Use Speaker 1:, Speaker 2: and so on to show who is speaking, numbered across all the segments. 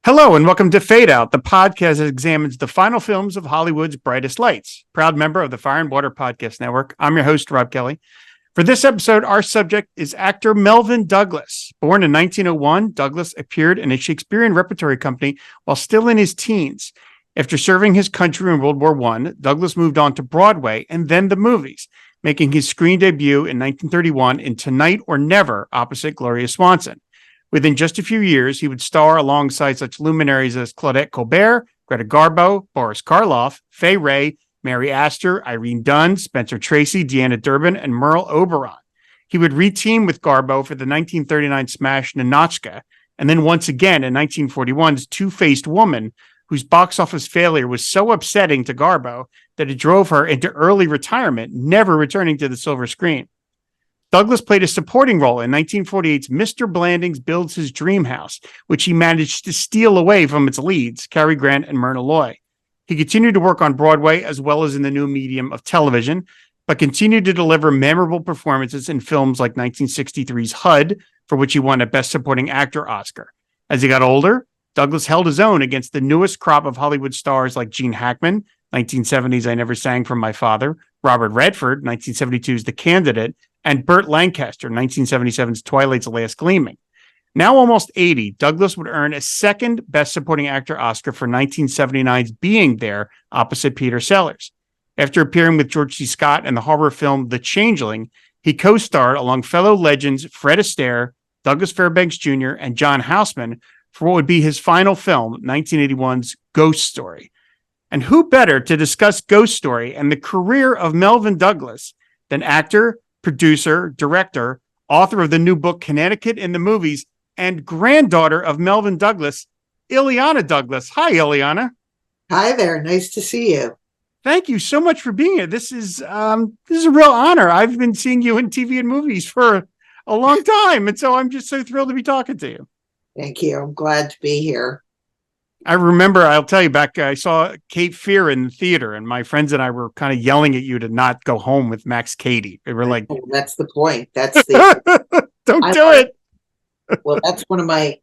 Speaker 1: Hello and welcome to Fade Out, the podcast that examines the final films of Hollywood's brightest lights. Proud member of the Fire and Water Podcast Network, I'm your host, Rob Kelly. For this episode, our subject is actor Melvyn Douglas. Born in 1901, Douglas appeared in a Shakespearean repertory company while still in his teens. After serving his country in World War I, Douglas moved on to Broadway and then the movies, making his screen debut in 1931 in Tonight or Never opposite Gloria Swanson. Within just a few years, he would star alongside such luminaries as Claudette Colbert, Greta Garbo, Boris Karloff, Fay Wray, Mary Astor, Irene Dunne, Spencer Tracy, Deanna Durbin, and Merle Oberon. He would re-team with Garbo for the 1939 smash Ninotchka, and then once again in 1941's Two-Faced Woman, whose box office failure was so upsetting to Garbo that it drove her into early retirement, never returning to the silver screen. Douglas played a supporting role in 1948's Mr. Blandings Builds His Dream House, which he managed to steal away from its leads, Cary Grant and Myrna Loy. He continued to work on Broadway as well as in the new medium of television, but continued to deliver memorable performances in films like 1963's HUD, for which he won a Best Supporting Actor Oscar. As he got older, Douglas held his own against the newest crop of Hollywood stars like Gene Hackman, 1970's I Never Sang for My Father, Robert Redford, 1972's The Candidate, and Burt Lancaster, 1977's Twilight's Last Gleaming. Now almost 80, Douglas would earn a second Best Supporting Actor Oscar for 1979's Being There opposite Peter Sellers. After appearing with George C. Scott in the horror film The Changeling, he co-starred along fellow legends Fred Astaire, Douglas Fairbanks Jr., and John Houseman for what would be his final film, 1981's Ghost Story. And who better to discuss Ghost Story and the career of Melvyn Douglas than actor, producer, director, author of the new book Connecticut in the Movies, and granddaughter of Melvyn Douglas, Illeana Douglas. Hi, Illeana.
Speaker 2: Hi there. Nice to see you.
Speaker 1: Thank you so much for being here. This is a real honor. I've been seeing you in TV and movies for a long time, and so I'm just so thrilled to be talking to you.
Speaker 2: Thank you. I'm glad to be here.
Speaker 1: I remember, I'll tell you back, I saw Cape Fear in the theater, and my friends and I were kind of yelling at you to not go home with Max Cady. They were like,
Speaker 2: oh, that's the point. That's the
Speaker 1: don't do it.
Speaker 2: Well, that's one of my,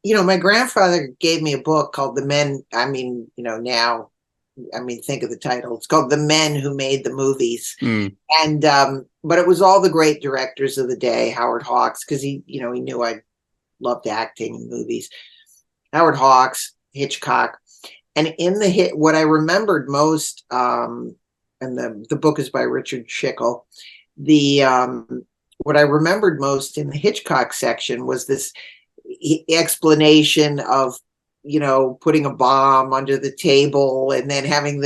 Speaker 2: my grandfather gave me a book called The Men. Think of the title. It's called The Men Who Made the Movies. And, but it was all the great directors of the day, Howard Hawks, because he knew I loved acting in movies. Howard Hawks, Hitchcock, and in the what I remembered most, and the book is by Richard Schickel. What I remembered most in the Hitchcock section was this explanation of, putting a bomb under the table and then having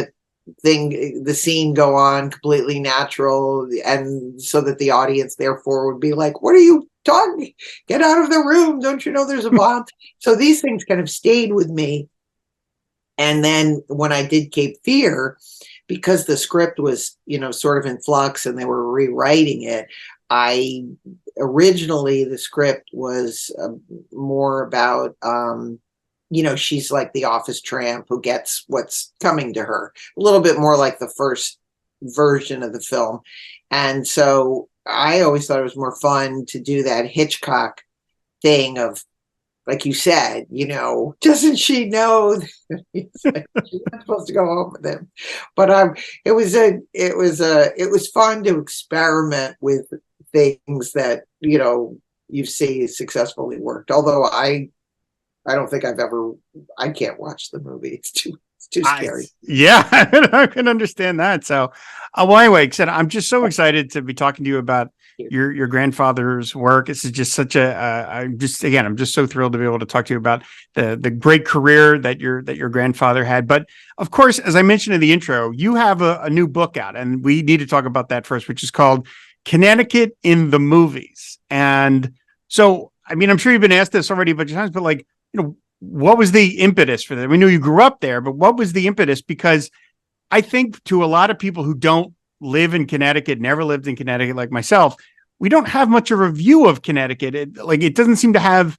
Speaker 2: the scene go on completely natural, and so that the audience therefore would be like, "What are you talking? Get out of the room. Don't you know there's a bomb?" So these things kind of stayed with me. And then when I did Cape Fear, because the script was, sort of in flux and they were rewriting it, originally the script was more about, she's like the office tramp who gets what's coming to her, a little bit more like the first version of the film. And so I always thought it was more fun to do that Hitchcock thing of, like you said, doesn't she know she's not supposed to go home with him? But it was fun to experiment with things that you see successfully worked. Although I don't think I can't watch the movie. It's too scary.
Speaker 1: I can understand that. So, anyway, I'm just so excited to be talking to you about your grandfather's work. This is just such I'm just so thrilled to be able to talk to you about the great career that your grandfather had. But of course, as I mentioned in the intro, you have a new book out, and we need to talk about that first, which is called Connecticut in the Movies. And so, I'm sure you've been asked this already a bunch of times, but what was the impetus for that? We knew you grew up there, but what was the impetus? Because I think to a lot of people who don't live in Connecticut, never lived in Connecticut like myself, we don't have much of a view of Connecticut. It doesn't seem to have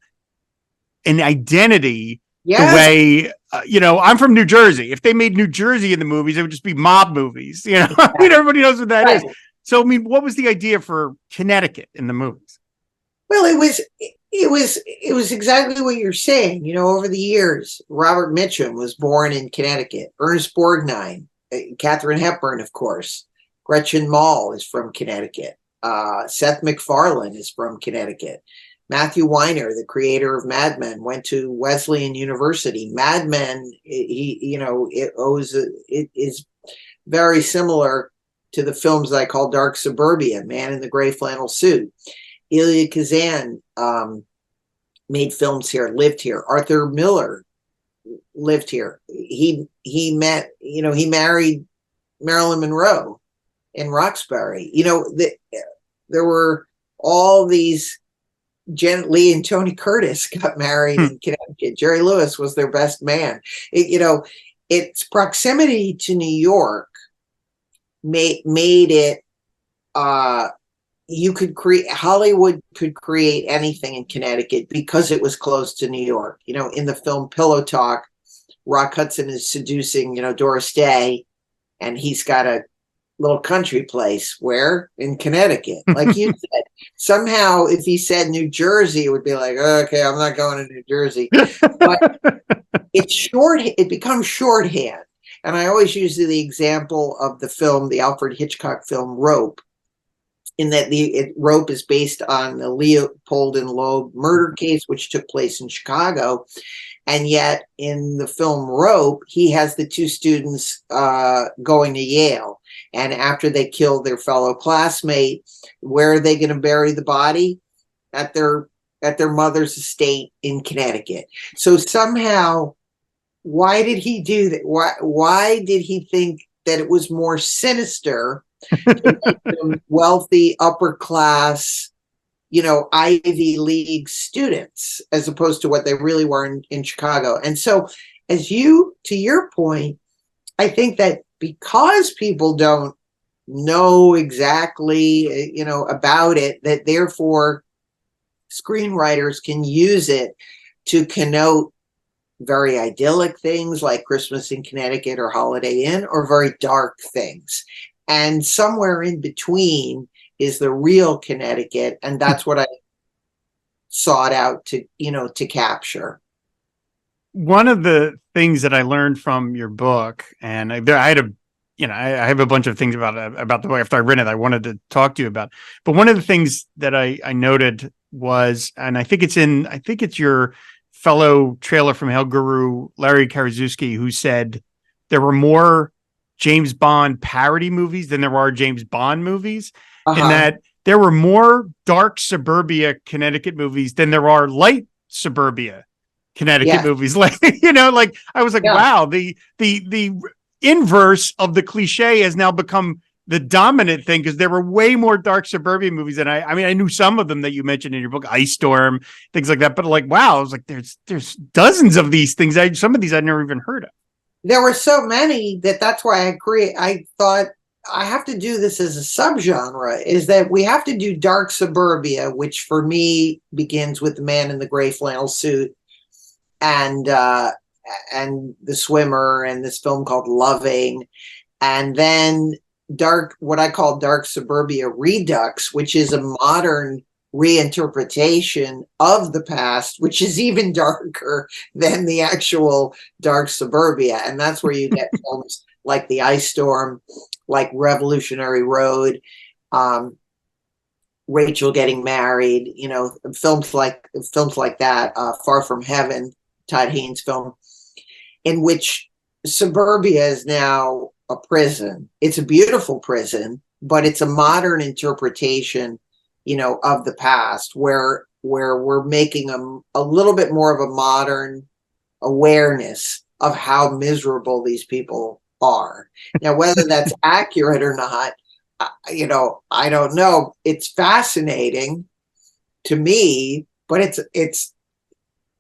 Speaker 1: an identity the way, I'm from New Jersey. If they made New Jersey in the movies, it would just be mob movies. Everybody knows what that is. So, what was the idea for Connecticut in the movies?
Speaker 2: Well, it was exactly what you're saying. Over the years, Robert Mitchum was born in Connecticut. Ernest Borgnine, Katharine Hepburn, of course. Gretchen Mol is from Connecticut. Seth MacFarlane is from Connecticut. Matthew Weiner, the creator of Mad Men, went to Wesleyan University. Mad Men, it is very similar to the films that I call Dark Suburbia, Man in the Gray Flannel Suit. Elia Kazan made films here, lived here. Arthur Miller lived here. He married Marilyn Monroe in Roxbury. There were all these. Janet Leigh and Tony Curtis got married in Connecticut. Jerry Lewis was their best man. Its proximity to New York made it. Hollywood could create anything in Connecticut because it was close to New York. In the film Pillow Talk, Rock Hudson is seducing, Doris Day, and he's got a little country place where in Connecticut, like you said. Somehow, if he said New Jersey, it would be like, okay, I'm not going to New Jersey. But it becomes shorthand. And I always use the example of the Alfred Hitchcock film Rope, in that Rope is based on the Leopold and Loeb murder case, which took place in Chicago. And yet in the film Rope, he has the two students going to Yale. And after they kill their fellow classmate, where are they going to bury the body? At their mother's estate in Connecticut. So somehow, why did he do that? Why did he think that it was more sinister to make them wealthy, upper class, Ivy League students, as opposed to what they really were in Chicago? And so, to your point, I think that because people don't know exactly, about it, that therefore screenwriters can use it to connote very idyllic things like Christmas in Connecticut or Holiday Inn, or very dark things. And somewhere in between is the real Connecticut. And that's what I sought out to capture.
Speaker 1: One of the things that I learned from your book, and I have a bunch of things about the book after I read it, I wanted to talk to you about. But one of the things that I noted was, and I think it's your fellow Trailer from Hell guru, Larry Karaszewski, who said there were more James Bond parody movies than there are James Bond movies, and that there were more dark suburbia Connecticut movies than there are light suburbia Connecticut movies. Like, I was like, wow, the inverse of the cliche has now become the dominant thing, because there were way more dark suburbia movies than I knew some of them that you mentioned in your book, Ice Storm, things like that. But like, wow, I was like, there's dozens of these things. Some of these I'd never even heard of.
Speaker 2: There were so many that's why I thought I have to do this as a subgenre, is that we have to do dark suburbia, which for me begins with The Man in the Gray Flannel Suit and The Swimmer and this film called Loving. And then what I call dark suburbia redux, which is a modern reinterpretation of the past, which is even darker than the actual dark suburbia. And that's where you get films like The Ice Storm, like Revolutionary Road, Rachel Getting Married, films like that, Far From Heaven, Todd Haynes film, in which suburbia is now a prison. It's a beautiful prison, but it's a modern interpretation, of the past, where we're making a little bit more of a modern awareness of how miserable these people are. Now, whether that's accurate or not, I don't know. It's fascinating to me, but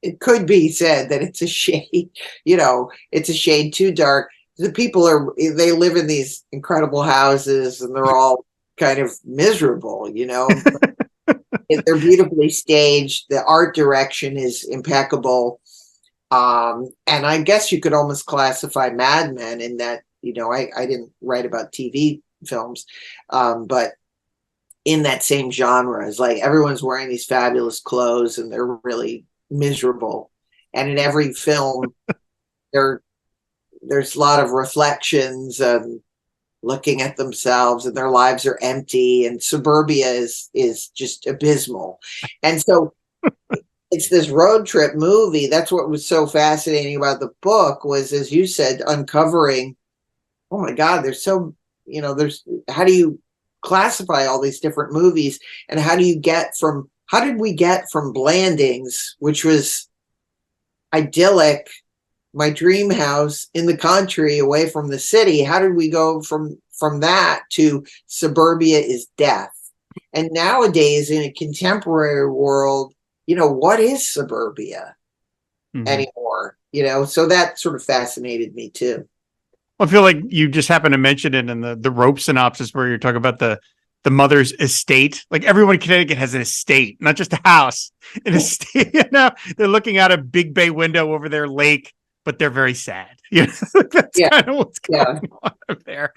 Speaker 2: it could be said that it's a shade, it's a shade too dark. The people they live in these incredible houses and they're all kind of miserable, They're beautifully staged. The art direction is impeccable. And I guess you could almost classify Mad Men in that, I didn't write about TV films, but in that same genre. It's like everyone's wearing these fabulous clothes and they're really miserable. And in every film, there's a lot of reflections and looking at themselves, and their lives are empty. And Suburbia is just abysmal. And so it's this road trip movie. That's what was so fascinating about the book was, as you said, uncovering, oh my God, there's how do you classify all these different movies, and how did we get from Blandings, which was idyllic, my dream house in the country away from the city, how did we go from that to Suburbia is death? And nowadays in a contemporary world, what is Suburbia anymore? So that sort of fascinated me too.
Speaker 1: I feel like you just happened to mention it in the rope synopsis where you're talking about the mother's estate. Like everyone in Connecticut has an estate, not just a house, an estate. They're looking out a big bay window over their lake, but they're very sad. That's kind of what's going on there.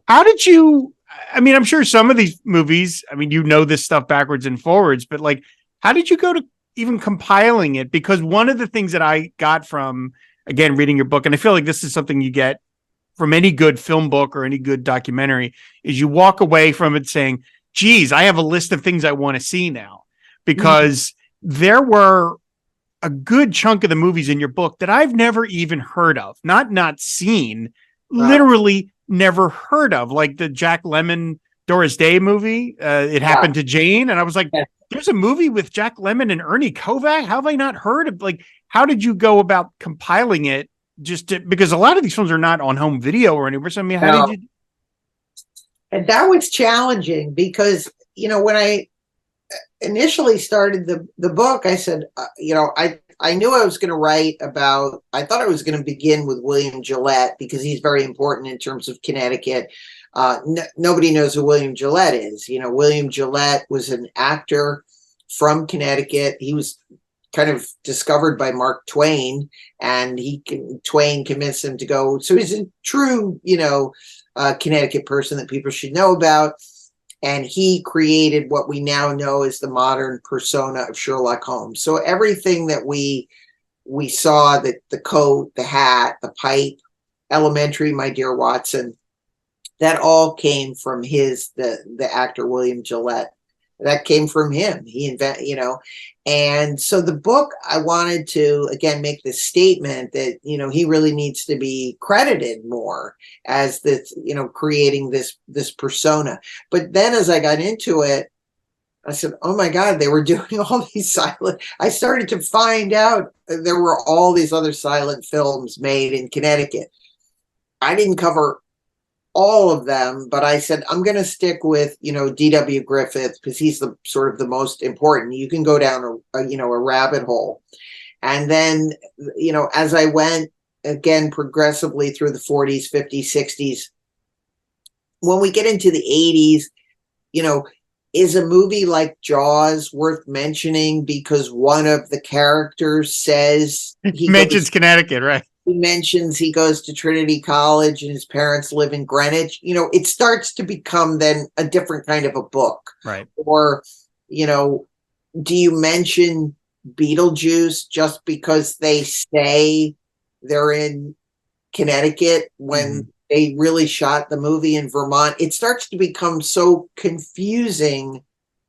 Speaker 1: How did you? I mean, I'm sure some of these movies, I mean, this stuff backwards and forwards, but like, how did you go to even compiling it? Because one of the things that I got from, again, reading your book, and I feel like this is something you get from any good film book or any good documentary, is you walk away from it saying, geez, I have a list of things I want to see now, because there were a good chunk of the movies in your book that I've never even heard of, not seen, literally never heard of, like the Jack Lemmon Doris Day movie. It Happened to Jane. And I was like, there's a movie with Jack Lemmon and Ernie Kovac. How have I not heard of? Like, how did you go about compiling it? Because a lot of these films are not on home video or anywhere. So, I mean, how did you?
Speaker 2: And that was challenging because, when I initially started the book, I said, I knew I was going to write about, I thought I was going to begin with William Gillette because he's very important in terms of Connecticut. Nobody knows who William Gillette is. William Gillette was an actor from Connecticut. He was kind of discovered by Mark Twain, and Twain convinced him to go. So he's a true, Connecticut person that people should know about. And he created what we now know as the modern persona of Sherlock Holmes. So everything that we saw, the coat, the hat, the pipe, Elementary, My Dear Watson, that all came from the actor William Gillette. That came from him. He invented, and so the book, I wanted to, again, make this statement that, he really needs to be credited more as this, creating this persona. But then as I got into it, I said, oh my God, they were doing all these I started to find out there were all these other silent films made in Connecticut. I didn't cover all of them, but I said, I'm going to stick with, D.W. Griffith because he's the sort of the most important. You can go down a rabbit hole. And then, as I went again, progressively through the 40s, 50s, 60s, when we get into the 80s, is a movie like Jaws worth mentioning because one of the characters says
Speaker 1: he mentions Connecticut, right?
Speaker 2: He mentions he goes to Trinity College and his parents live in Greenwich. It starts to become then a different kind of a book.
Speaker 1: Right.
Speaker 2: Or, do you mention Beetlejuice just because they say they're in Connecticut when they really shot the movie in Vermont? It starts to become so confusing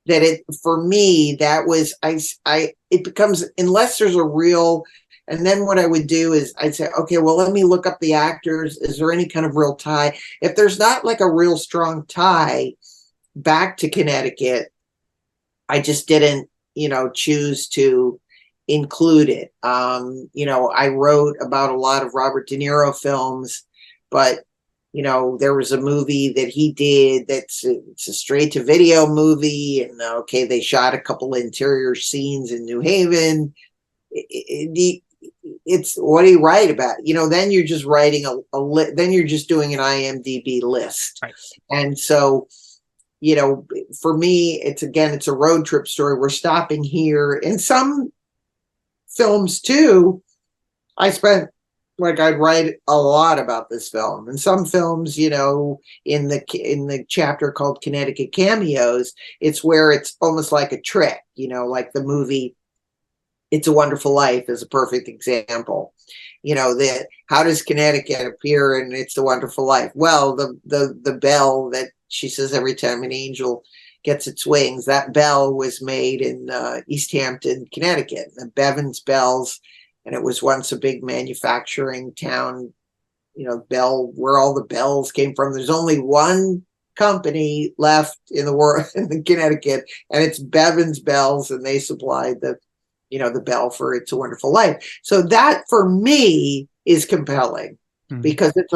Speaker 2: that for me, that was, it becomes, unless there's a real. And then what I would do is I'd say, okay, well, let me look up the actors. Is there any kind of real tie? If there's not like a real strong tie back to Connecticut, I just didn't, choose to include it. I wrote about a lot of Robert De Niro films, but, there was a movie that he did it's a straight to video movie. And okay, they shot a couple interior scenes in New Haven. It's what do you write about? Then you're just writing then you're just doing an IMDb list.
Speaker 1: Right.
Speaker 2: And so, for me, it's a road trip story. We're stopping here. In some films too, I spent like I'd write a lot about this film. And some films, you know, in the chapter called Connecticut Cameos, it's where it's almost like a trick, you know, like the movie It's a Wonderful Life is a perfect example. You know, that how does Connecticut appear in It's a Wonderful Life? Well, the bell that she says every time an angel gets its wings, that bell was made in East Hampton, Connecticut, the Bevins bells, and it was once a big manufacturing town, you know, bell, where all the bells came from. There's only one company left in the world, in Connecticut, and it's Bevins bells, and they supplied the, you know, the bell for It's a Wonderful Life. So that for me is compelling because it's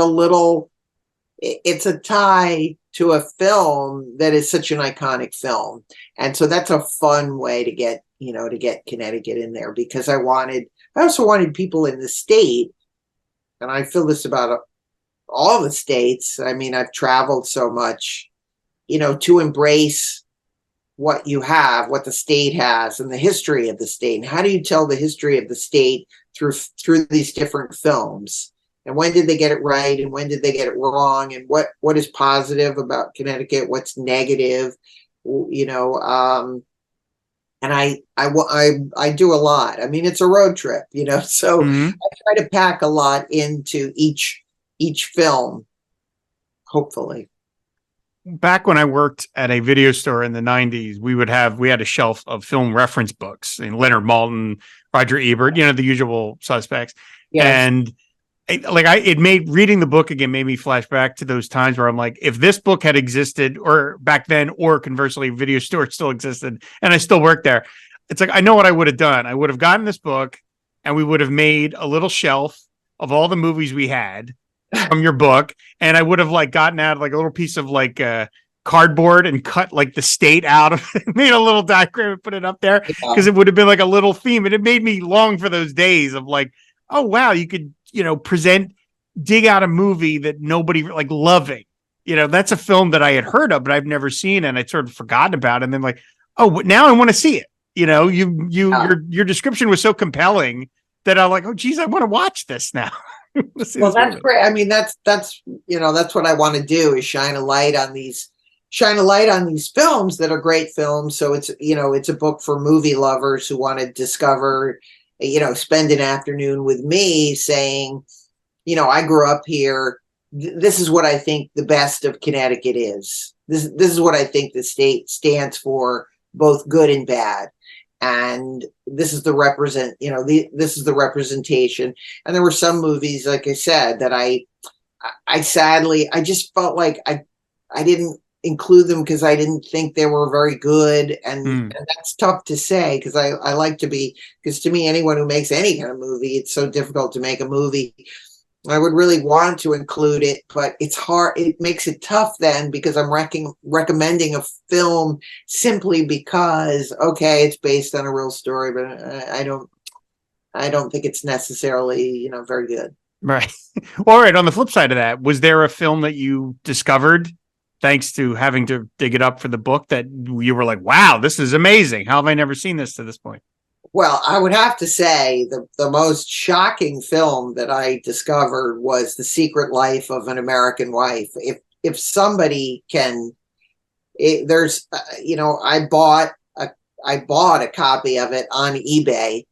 Speaker 2: a tie to a film that is such an iconic film. And so that's a fun way to get, you know, to get Connecticut in there, because I also wanted people in the state, and I feel this about all the states. I mean, I've traveled so much, you know, to embrace what you have, what the state has, and the history of the state. And how do you tell the history of the state through these different films? And when did they get it right, and when did they get it wrong? And what is positive about Connecticut? What's negative? You know, and I do a lot. I mean, it's a road trip, you know, so I try to pack a lot into each film, hopefully.
Speaker 1: Back when I worked at a video store in the 90s, we had a shelf of film reference books, and Leonard Maltin, Roger Ebert, you know, the usual suspects. Yes. And reading the book again made me flash back to those times where I'm like, if this book had existed or back then, or conversely, video store still existed and I still worked there, it's like, I know what I would have done. I would have gotten this book and we would have made a little shelf of all the movies we had from your book. And I would have like gotten out like a little piece of like cardboard and cut like the state out of it, made a little diagram and put it up there, because it would have been like a little theme. And it made me long for those days of like, oh, wow, you could, you know, dig out a movie that nobody like loving, you know, that's a film that I had heard of, but I've never seen. And I'd sort of forgotten about. And then like, oh, now I want to see it. You know, your description was so compelling that I'm like, oh, geez, I want to watch this now.
Speaker 2: Well, that's great. I mean, that's, you know, that's what I want to do, is shine a light on these films that are great films. So it's, you know, it's a book for movie lovers who want to discover, you know, spend an afternoon with me saying, you know, I grew up here. This is what I think the best of Connecticut is. This is what I think the state stands for, both good and bad. And this is the this is the representation. And there were some movies, like I said, that I sadly, I just felt like I didn't include them because I didn't think they were very good. And that's tough to say, because I like to be, because to me, anyone who makes any kind of movie, it's so difficult to make a movie. I would really want to include it, but it's hard. It makes it tough then, because I'm recommending a film simply because, okay, it's based on a real story, but I don't think it's necessarily, you know, very good.
Speaker 1: Right. All right. On the flip side of that, was there a film that you discovered thanks to having to dig it up for the book that you were like, wow, this is amazing? How have I never seen this to this point?
Speaker 2: Well, I would have to say the most shocking film that I discovered was The Secret Life of an American Wife. If somebody can, there's, you know, I bought a copy of it on eBay,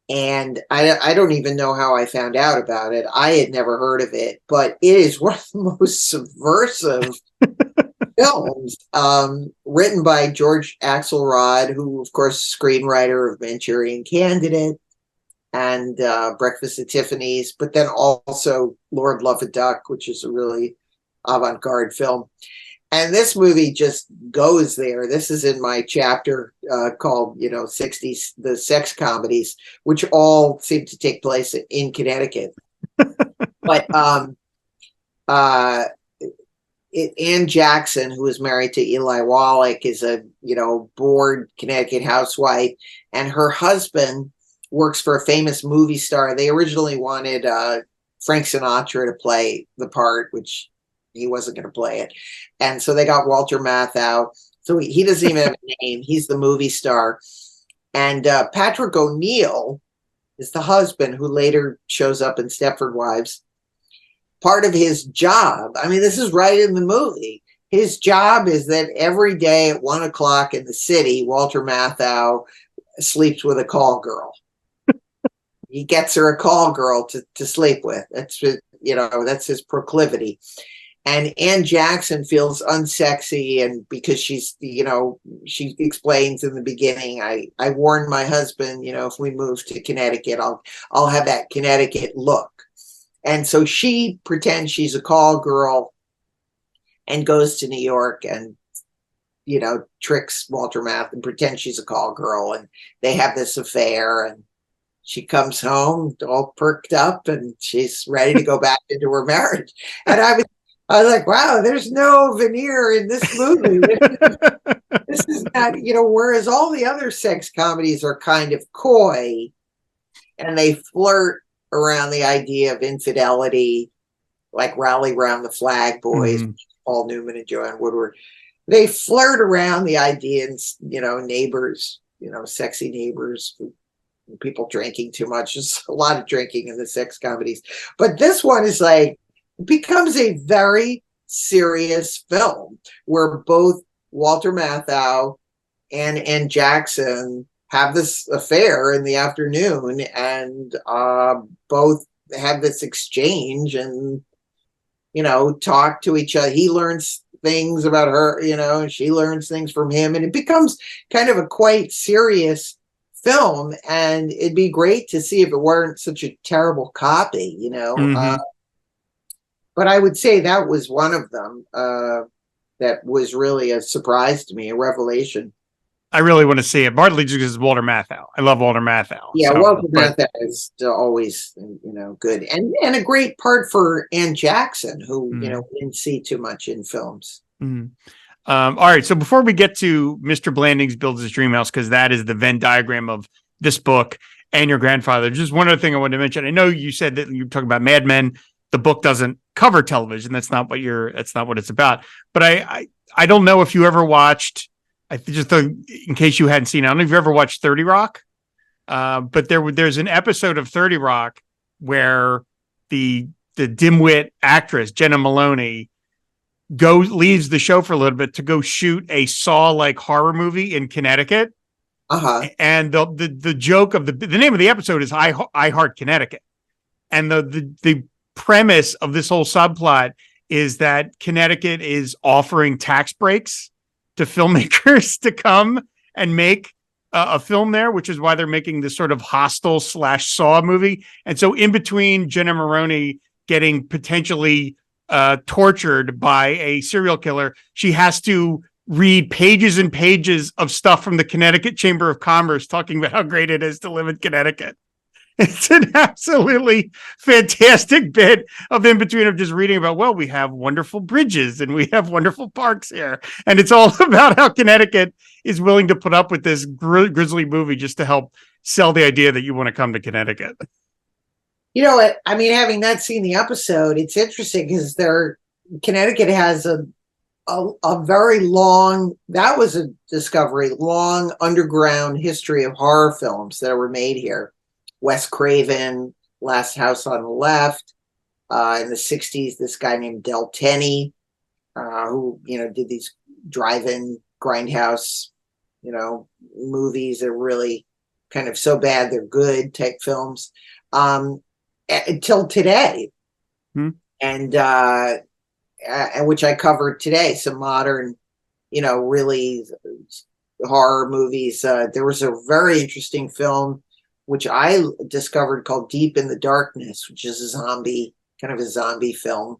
Speaker 2: and I don't even know how I found out about it. I had never heard of it, but it is one of the most subversive films, written by George Axelrod, who, of course, screenwriter of Manchurian Candidate and Breakfast at Tiffany's, but then also Lord Love a Duck, which is a really avant-garde film. And this movie just goes there. This is in my chapter called, you know, 60s, the sex comedies, which all seem to take place in Connecticut. But Ann Jackson, who is married to Eli Wallach, is a, you know, bored Connecticut housewife, and her husband works for a famous movie star. They originally wanted Frank Sinatra to play the part, which he wasn't going to play it, and so they got Walter Matthau. So he doesn't even have a name. He's the movie star, and Patrick O'Neill, is the husband who later shows up in Stepford Wives. Part of his job, I mean, this is right in the movie. His job is that every day at 1:00 in the city, Walter Matthau sleeps with a call girl. He gets her a call girl to sleep with. That's that's his proclivity. And Ann Jackson feels unsexy, and because she's, she explains in the beginning, I warned my husband, if we move to Connecticut, I'll have that Connecticut look. And so she pretends she's a call girl and goes to New York and, tricks Walter Matthau and pretends she's a call girl, and they have this affair, and she comes home all perked up and she's ready to go back into her marriage. And I was like, wow, there's no veneer in this movie. This is not, whereas all the other sex comedies are kind of coy and they flirt around the idea of infidelity, like Rally Round the Flag Boys, Paul Newman and Joanne Woodward. They flirt around the idea, and, neighbors, sexy neighbors, people drinking too much. There's a lot of drinking in the sex comedies. But this one is like, becomes a very serious film where both Walter Matthau and Jackson have this affair in the afternoon, and both have this exchange and, talk to each other. He learns things about her, and she learns things from him. And it becomes kind of a quite serious film. And it'd be great to see if it weren't such a terrible copy, but I would say that was one of them that was really a surprise to me, a revelation.
Speaker 1: I really want to see it, partly just because it's Walter Matthau. I love Walter Matthau.
Speaker 2: Yeah, Walter Matthau is always, good. And a great part for Ann Jackson, who, we didn't see too much in films.
Speaker 1: All right, so before we get to Mr. Blandings Builds His Dream House, because that is the Venn diagram of this book and your grandfather, just one other thing I wanted to mention. I know you said that you're talking about Mad Men. The book doesn't cover television. That's not what it's about. But I don't know if you ever watched, in case you hadn't seen it, I don't know if you ever watched 30 Rock. But there's an episode of 30 Rock where the dimwit actress, Jenna Maloney, leaves the show for a little bit to go shoot a Saw-like horror movie in Connecticut. And the joke of the name of the episode is Ihart Connecticut. And the premise of this whole subplot is that Connecticut is offering tax breaks to filmmakers to come and make a film there, which is why they're making this sort of Hostel / Saw movie. And so in between Jenna Maroney getting potentially tortured by a serial killer, she has to read pages and pages of stuff from the Connecticut Chamber of Commerce talking about how great it is to live in Connecticut. It's an absolutely fantastic bit of in between of just reading about, well, we have wonderful bridges and we have wonderful parks here. And it's all about how Connecticut is willing to put up with this grisly movie just to help sell the idea that you want to come to Connecticut.
Speaker 2: You know what? I mean, having not seen the episode, it's interesting because Connecticut has a very long, that was a discovery, long underground history of horror films that were made here. Wes Craven, Last House on the Left. In the 60s, this guy named Del Tenney, who, did these drive-in grindhouse, movies that are really kind of so bad they're good type films, until today. And which I covered today, some modern, really horror movies. There was a very interesting film which I discovered called Deep in the Darkness, which is a zombie film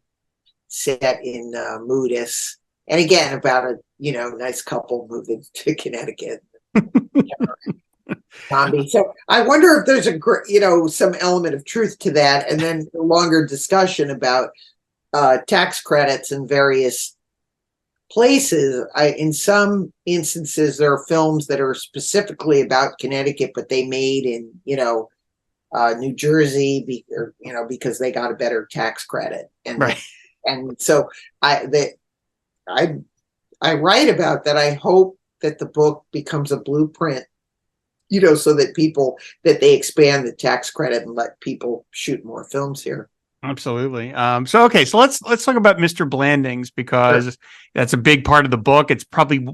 Speaker 2: set in Moodus. And again, about a, nice couple moving to Connecticut. Zombie. So I wonder if there's some element of truth to that. And then a longer discussion about tax credits in various places. In some instances, there are films that are specifically about Connecticut, but they made in, New Jersey, because they got a better tax credit. And
Speaker 1: right.
Speaker 2: And so I write about that. I hope that the book becomes a blueprint so that they expand the tax credit and let people shoot more films here.
Speaker 1: Absolutely. So let's talk about Mr. Blandings, because that's a big part of the book. It's probably,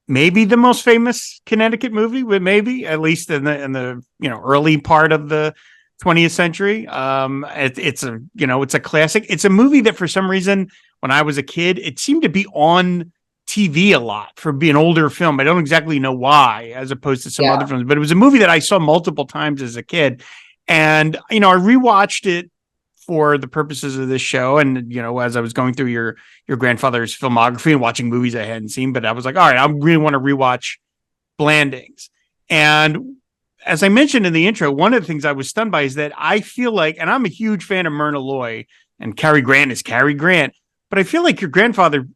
Speaker 1: maybe the most famous Connecticut movie, but maybe at least in the early part of the 20th century. It's a classic. It's a movie that for some reason when I was a kid, it seemed to be on TV a lot for being an older film. I don't exactly know why, as opposed to some other films, but it was a movie that I saw multiple times as a kid. And, I rewatched it for the purposes of this show. And, as I was going through your grandfather's filmography and watching movies I hadn't seen, but I was like, all right, I really want to rewatch Blandings. And as I mentioned in the intro, one of the things I was stunned by is that I feel like, and I'm a huge fan of Myrna Loy, and Cary Grant is Cary Grant, but I feel like your grandfather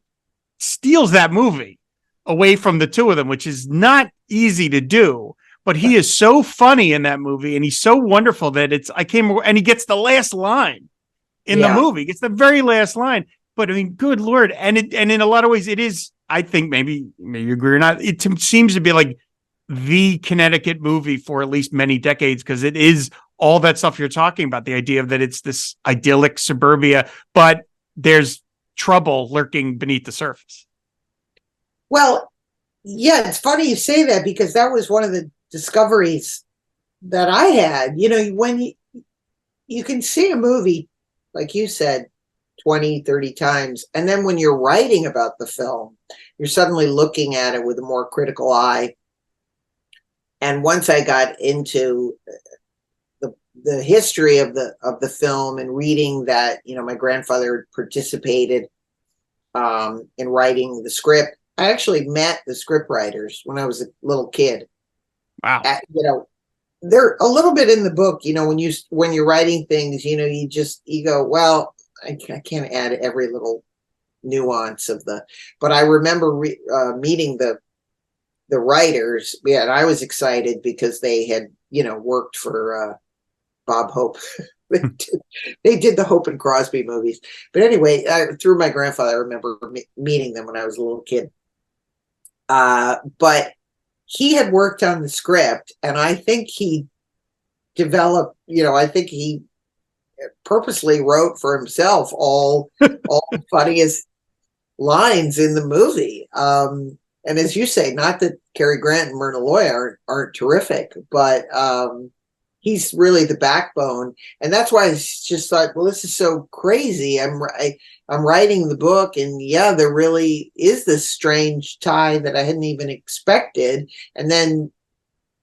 Speaker 1: steals that movie away from the two of them, which is not easy to do. But he is so funny in that movie, and he's so wonderful that and he gets the last line in the movie. He gets the very last line. But I mean, good Lord. And in a lot of ways, it is, I think maybe you agree or not, it seems to be like the Connecticut movie for at least many decades, because it is all that stuff you're talking about. The idea that it's this idyllic suburbia, but there's trouble lurking beneath the surface.
Speaker 2: Well, yeah, it's funny you say that, because that was one of the discoveries that I had. When you can see a movie, like you said, 20, 30 times, and then when you're writing about the film, you're suddenly looking at it with a more critical eye. And once I got into the history of the film and reading that, my grandfather participated in writing the script. I actually met the script writers when I was a little kid.
Speaker 1: Wow.
Speaker 2: They're a little bit in the book, when you're writing things, you go, well, I can't add every little nuance but I remember meeting the writers. Yeah. And I was excited because they had, worked for Bob Hope. They did the Hope and Crosby movies. But anyway, through my grandfather, I remember meeting them when I was a little kid. But he had worked on the script, and I think he developed, I think he purposely wrote for himself all the funniest lines in the movie. And as you say, not that Cary Grant and Myrna Loy aren't terrific, but he's really the backbone. And that's why I just thought, well, this is so crazy. I'm writing the book, and there really is this strange tie that I hadn't even expected. And then,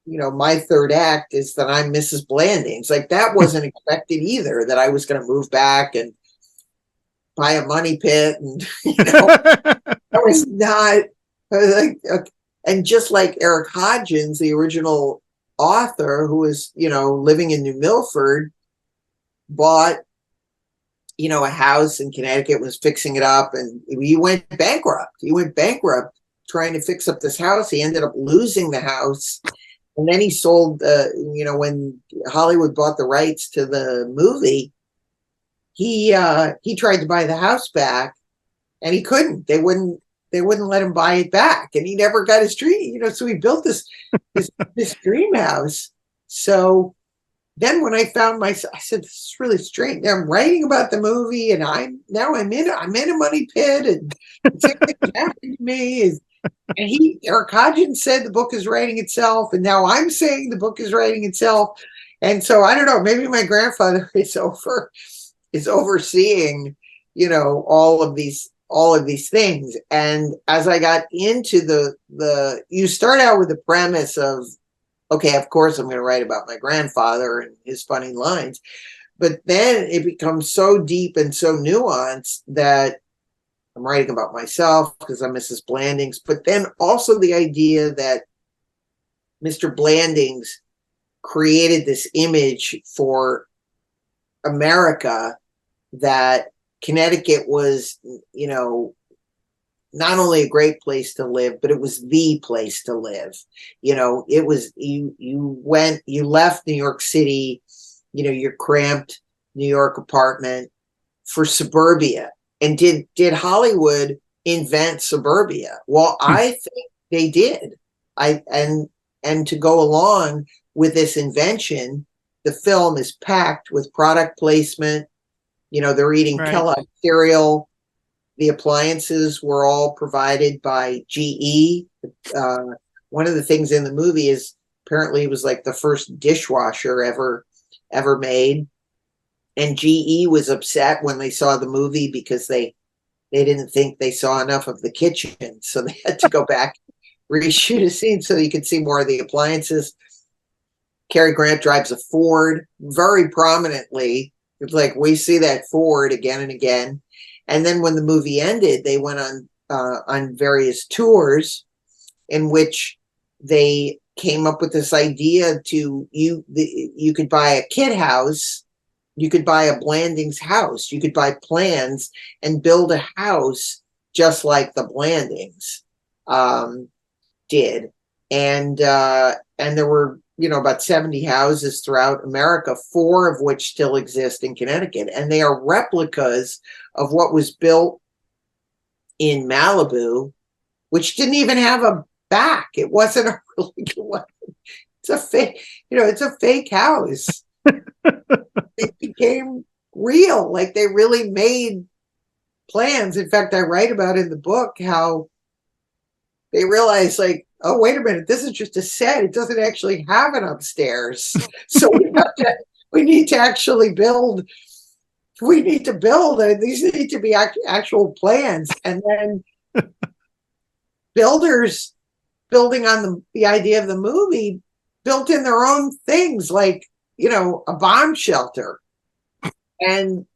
Speaker 2: my third act is that I'm Mrs. Blandings. Like, that wasn't expected either, that I was going to move back and buy a money pit. And, that was not like, and just like Eric Hodgins, the original author, who was, living in New Milford, bought, a house in Connecticut, was fixing it up, and he went bankrupt. Trying to fix up this house. He ended up losing the house. And then he sold, when Hollywood bought the rights to the movie, he tried to buy the house back, and he couldn't. They wouldn't let him buy it back, and he never got his dream. So he built this dream house. So then when I found myself, I said, this is really strange. I'm writing about the movie, and I'm in a money pit, and it's happening to me. And Eric Hodgins said the book is writing itself, and now I'm saying the book is writing itself. And so I don't know, maybe my grandfather is overseeing, all of these things. And as I got into you start out with the premise of, okay, of course I'm going to write about my grandfather and his funny lines, but then it becomes so deep and so nuanced that I'm writing about myself because I'm Mrs. Blandings, but then also the idea that Mr. Blandings created this image for America that Connecticut was, not only a great place to live, but it was the place to live. It was, you left New York City, your cramped New York apartment for suburbia. And did Hollywood invent suburbia? Well, I think they did. And And to go along with this invention, the film is packed with product placement. They're eating Kellogg cereal. The appliances were all provided by GE. One of the things in the movie is apparently it was like the first dishwasher ever made. And GE was upset when they saw the movie because they didn't think they saw enough of the kitchen. So they had to go back, reshoot a scene so you could see more of the appliances. Cary Grant drives a Ford very prominently. It's like we see that Ford again and again. And then when the movie ended, they went on various tours in which they came up with this idea you could buy a kid house, you could buy a Blandings house, you could buy plans and build a house just like the Blandings did. And there were about 70 houses throughout America, 4 of which still exist in Connecticut. And they are replicas of what was built in Malibu, which didn't even have a back. It wasn't a really good one. It's a fake, it's a fake house. It became real. Like they really made plans. In fact, I write about in the book how they realized like, oh, wait a minute, this is just a set. It doesn't actually have an upstairs. So we need to actually build. We need to build, and these need to be actual plans. And then builders building on the idea of the movie built in their own things like, a bomb shelter. And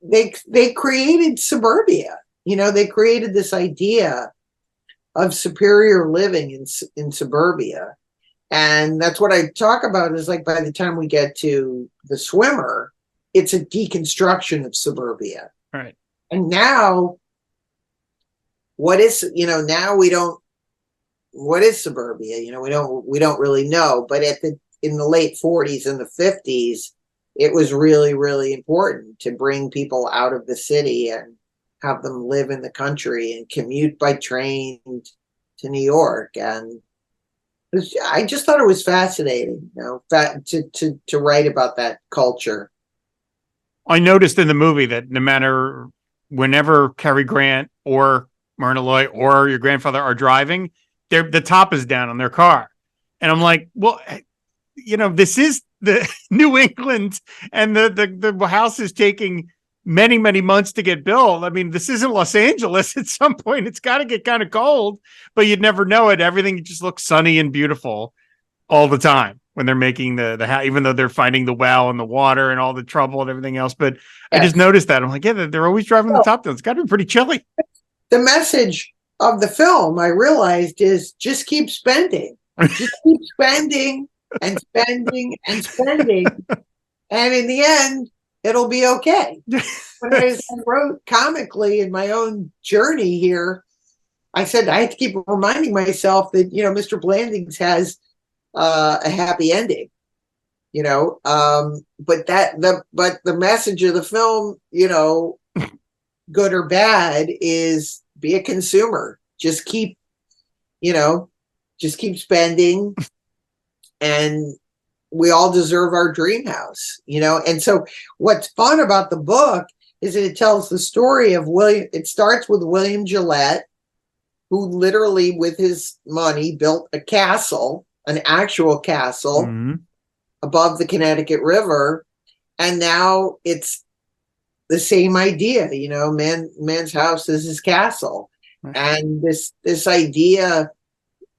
Speaker 2: they created Suburbia. They created this idea of superior living in Suburbia. And that's what I talk about is like by the time we get to The Swimmer, it's a deconstruction of Suburbia.
Speaker 1: Right.
Speaker 2: And now what is Suburbia? We don't really know, but in the late 40s and the 50s, it was really, really important to bring people out of the city and have them live in the country and commute by train to New York. And I just thought it was fascinating, to write about that culture.
Speaker 1: I noticed in the movie that whenever Cary Grant or Myrna Loy or your grandfather are driving, the top is down on their car. And I'm like, well, this is the New England, and the house is taking many, many months to get built. I mean, this isn't Los Angeles. At some point, it's got to get kind of cold, but you'd never know it. Everything just looks sunny and beautiful all the time when they're making the house, even though they're finding the well and the water and all the trouble and everything else. But yes. I just noticed that. I'm like, yeah, they're always driving the top down. It's got to be pretty chilly.
Speaker 2: The message of the film, I realized, is just keep spending. Just keep spending and spending and spending. And in the end, it'll be okay. When I wrote comically in my own journey here, I said I had to keep reminding myself that, Mr. Blandings has a happy ending, but the message of the film, good or bad, is be a consumer. Just keep spending, and we all deserve our dream house, And so what's fun about the book is that it tells the story of William. It starts with William Gillette, who literally with his money built a castle, an actual castle above the Connecticut River. And now it's the same idea, man's house is his castle. Right. And this idea,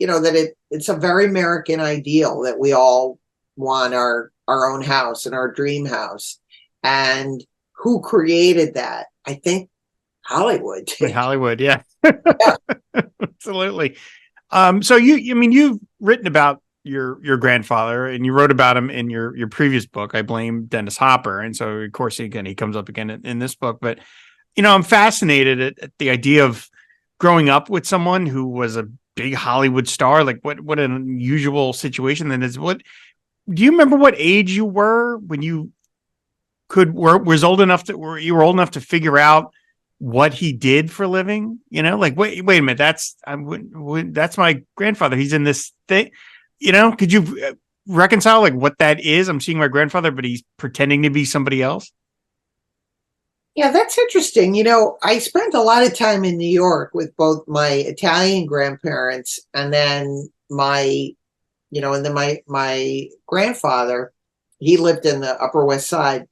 Speaker 2: that it's a very American ideal that we all want our own house and our dream house. And who created that? I think Hollywood did.
Speaker 1: Hollywood, yeah. Absolutely. So you've written about your grandfather, and you wrote about him in your previous book, I Blame Dennis Hopper. And so of course he comes up again in this book, but I'm fascinated at the idea of growing up with someone who was a big Hollywood star. Like what an unusual situation that is. What do you remember what age you were when you were old enough to figure out what he did for a living? Like, wait a minute, that's my grandfather. He's in this thing. Could you reconcile like what that is? I'm seeing my grandfather, but he's pretending to be somebody else.
Speaker 2: Yeah, that's interesting. I spent a lot of time in New York with both my Italian grandparents and then my grandfather. He lived in the Upper West Side,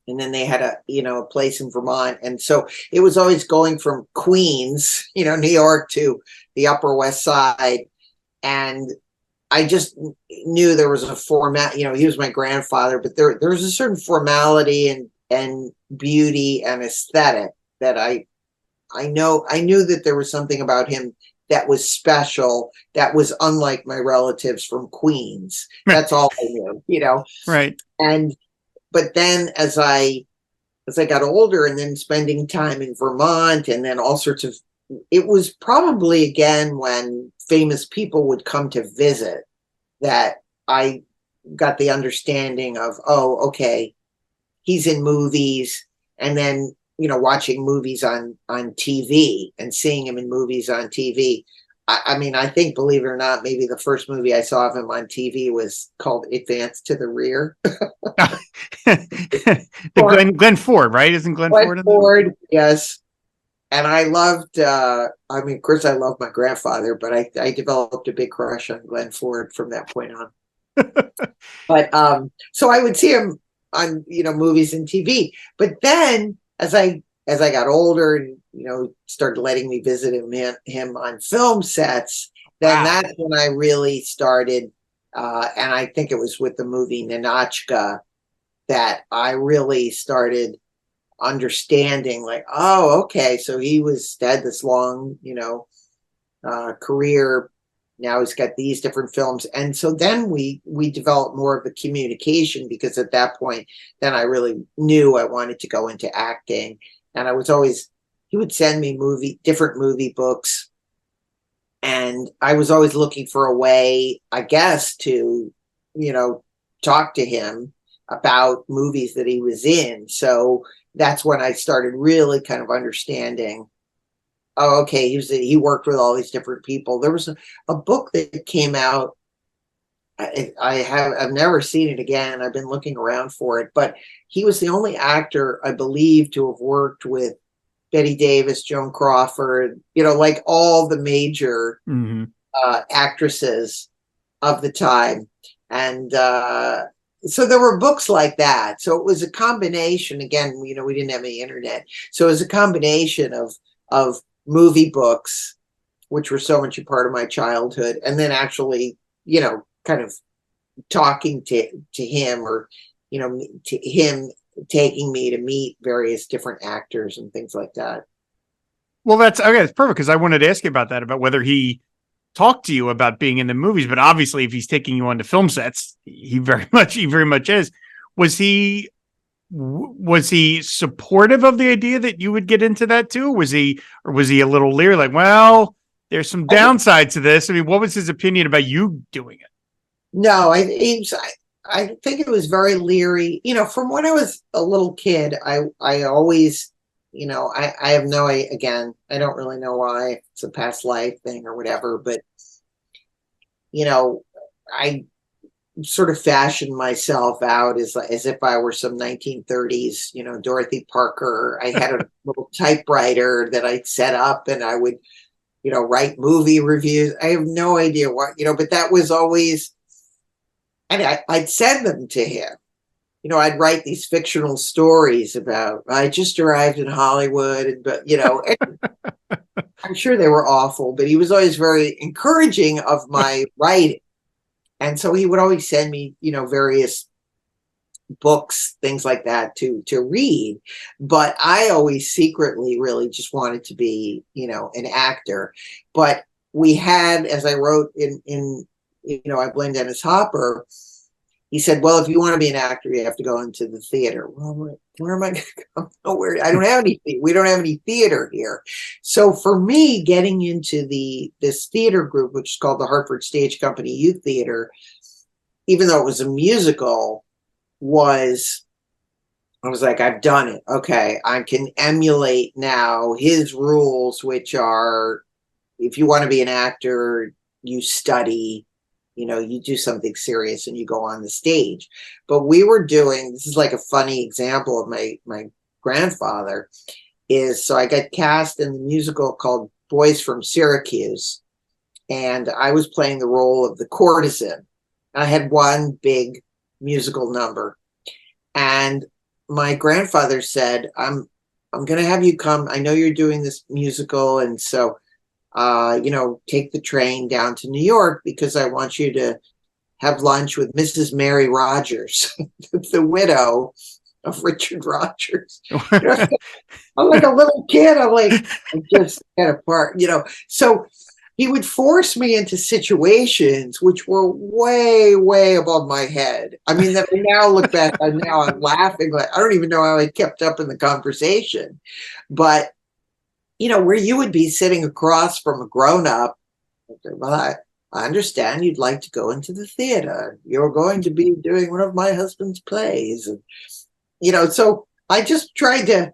Speaker 2: and then they had a place in Vermont. And so it was always going from Queens, New York, to the Upper West Side. And I just knew there was a format, he was my grandfather, but there was a certain formality and beauty and aesthetic that I knew that there was something about him that was special, that was unlike my relatives from Queens. That's all I knew,
Speaker 1: Right.
Speaker 2: But then as I got older and then spending time in Vermont and then all sorts of, it was probably again when famous people would come to visit that I got the understanding of, oh, okay, he's in movies, and then, watching movies on TV and seeing him in movies on TV. I mean, I think, believe it or not, maybe the first movie I saw of him on TV was called Advance to the Rear.
Speaker 1: Glenn Ford, right? Isn't Glenn Ford in that?
Speaker 2: Ford, yes. And I loved, of course, I love my grandfather, but I developed a big crush on Glenn Ford from that point on. But so I would see him on, movies and TV. But then as I got older and, started letting me visit him on film sets, then that's when I really started. And I think it was with the movie Ninotchka that I really started understanding, like, oh, okay, so he had this long, career. Now he's got these different films. And so then we developed more of a communication, because at that point, then I really knew I wanted to go into acting. And he would send me different movie books. And I was always looking for a way, I guess, to, talk to him about movies that he was in. So that's when I started really kind of understanding, oh, okay, he worked with all these different people. There was a book that came out. I've never seen it again. I've been looking around for it, but he was the only actor, I believe, to have worked with Betty Davis, Joan Crawford, like all the major actresses of the time. And so there were books like that. So it was a combination. Again, we didn't have any internet. So it was a combination of movie books, which were so much a part of my childhood, and then actually, kind of talking to him, or, to him taking me to meet various different actors and things like that.
Speaker 1: Well, that's okay. It's perfect, because I wanted to ask you about that, about whether he talked to you about being in the movies. But obviously, if he's taking you onto film sets, he very much is. Was he supportive of the idea that you would get into that too? Was he a little leery, like, well, there's some downside to this? I mean, what was his opinion about you doing it?
Speaker 2: No, I think it was very leery. From when I was a little kid, I always, I have no, again, I don't really know why. It's a past life thing or whatever, but, I sort of fashioned myself out as if I were some 1930s, Dorothy Parker. I had a little typewriter that I'd set up, and I would, write movie reviews. I have no idea what, but that was always, and I'd send them to him. I'd write these fictional stories about, I just arrived in Hollywood, but, I'm sure they were awful, but he was always very encouraging of my writing. And so he would always send me, various books, things like that to read. But I always secretly really just wanted to be, an actor. But we had, as I wrote in I Blame Dennis Hopper, he said, well, if you want to be an actor, you have to go into the theater. Well, where am I going to go? Nowhere. We don't have any theater here. So for me, getting into this theater group, which is called the Hartford Stage Company Youth Theater, even though it was a musical, I was like, I've done it. Okay, I can emulate now his rules, which are, if you want to be an actor, you study, you do something serious and you go on the stage. But we were doing, this is like a funny example of my grandfather, is so I got cast in the musical called Boys from Syracuse, and I was playing the role of the courtesan. I had one big musical number, and my grandfather said, I'm going to have you come. I know you're doing this musical, and so take the train down to New York because I want you to have lunch with Mrs. Mary Rogers, the widow of Richard Rogers. I'm like a little kid. I'm like, I just get apart, So he would force me into situations which were way, way above my head. I mean, that I now look back and now I'm laughing. Like, I don't even know how I kept up in the conversation. But where you would be sitting across from a grown-up, well, I understand you'd like to go into the theater. You're going to be doing one of my husband's plays. And, so I just tried to,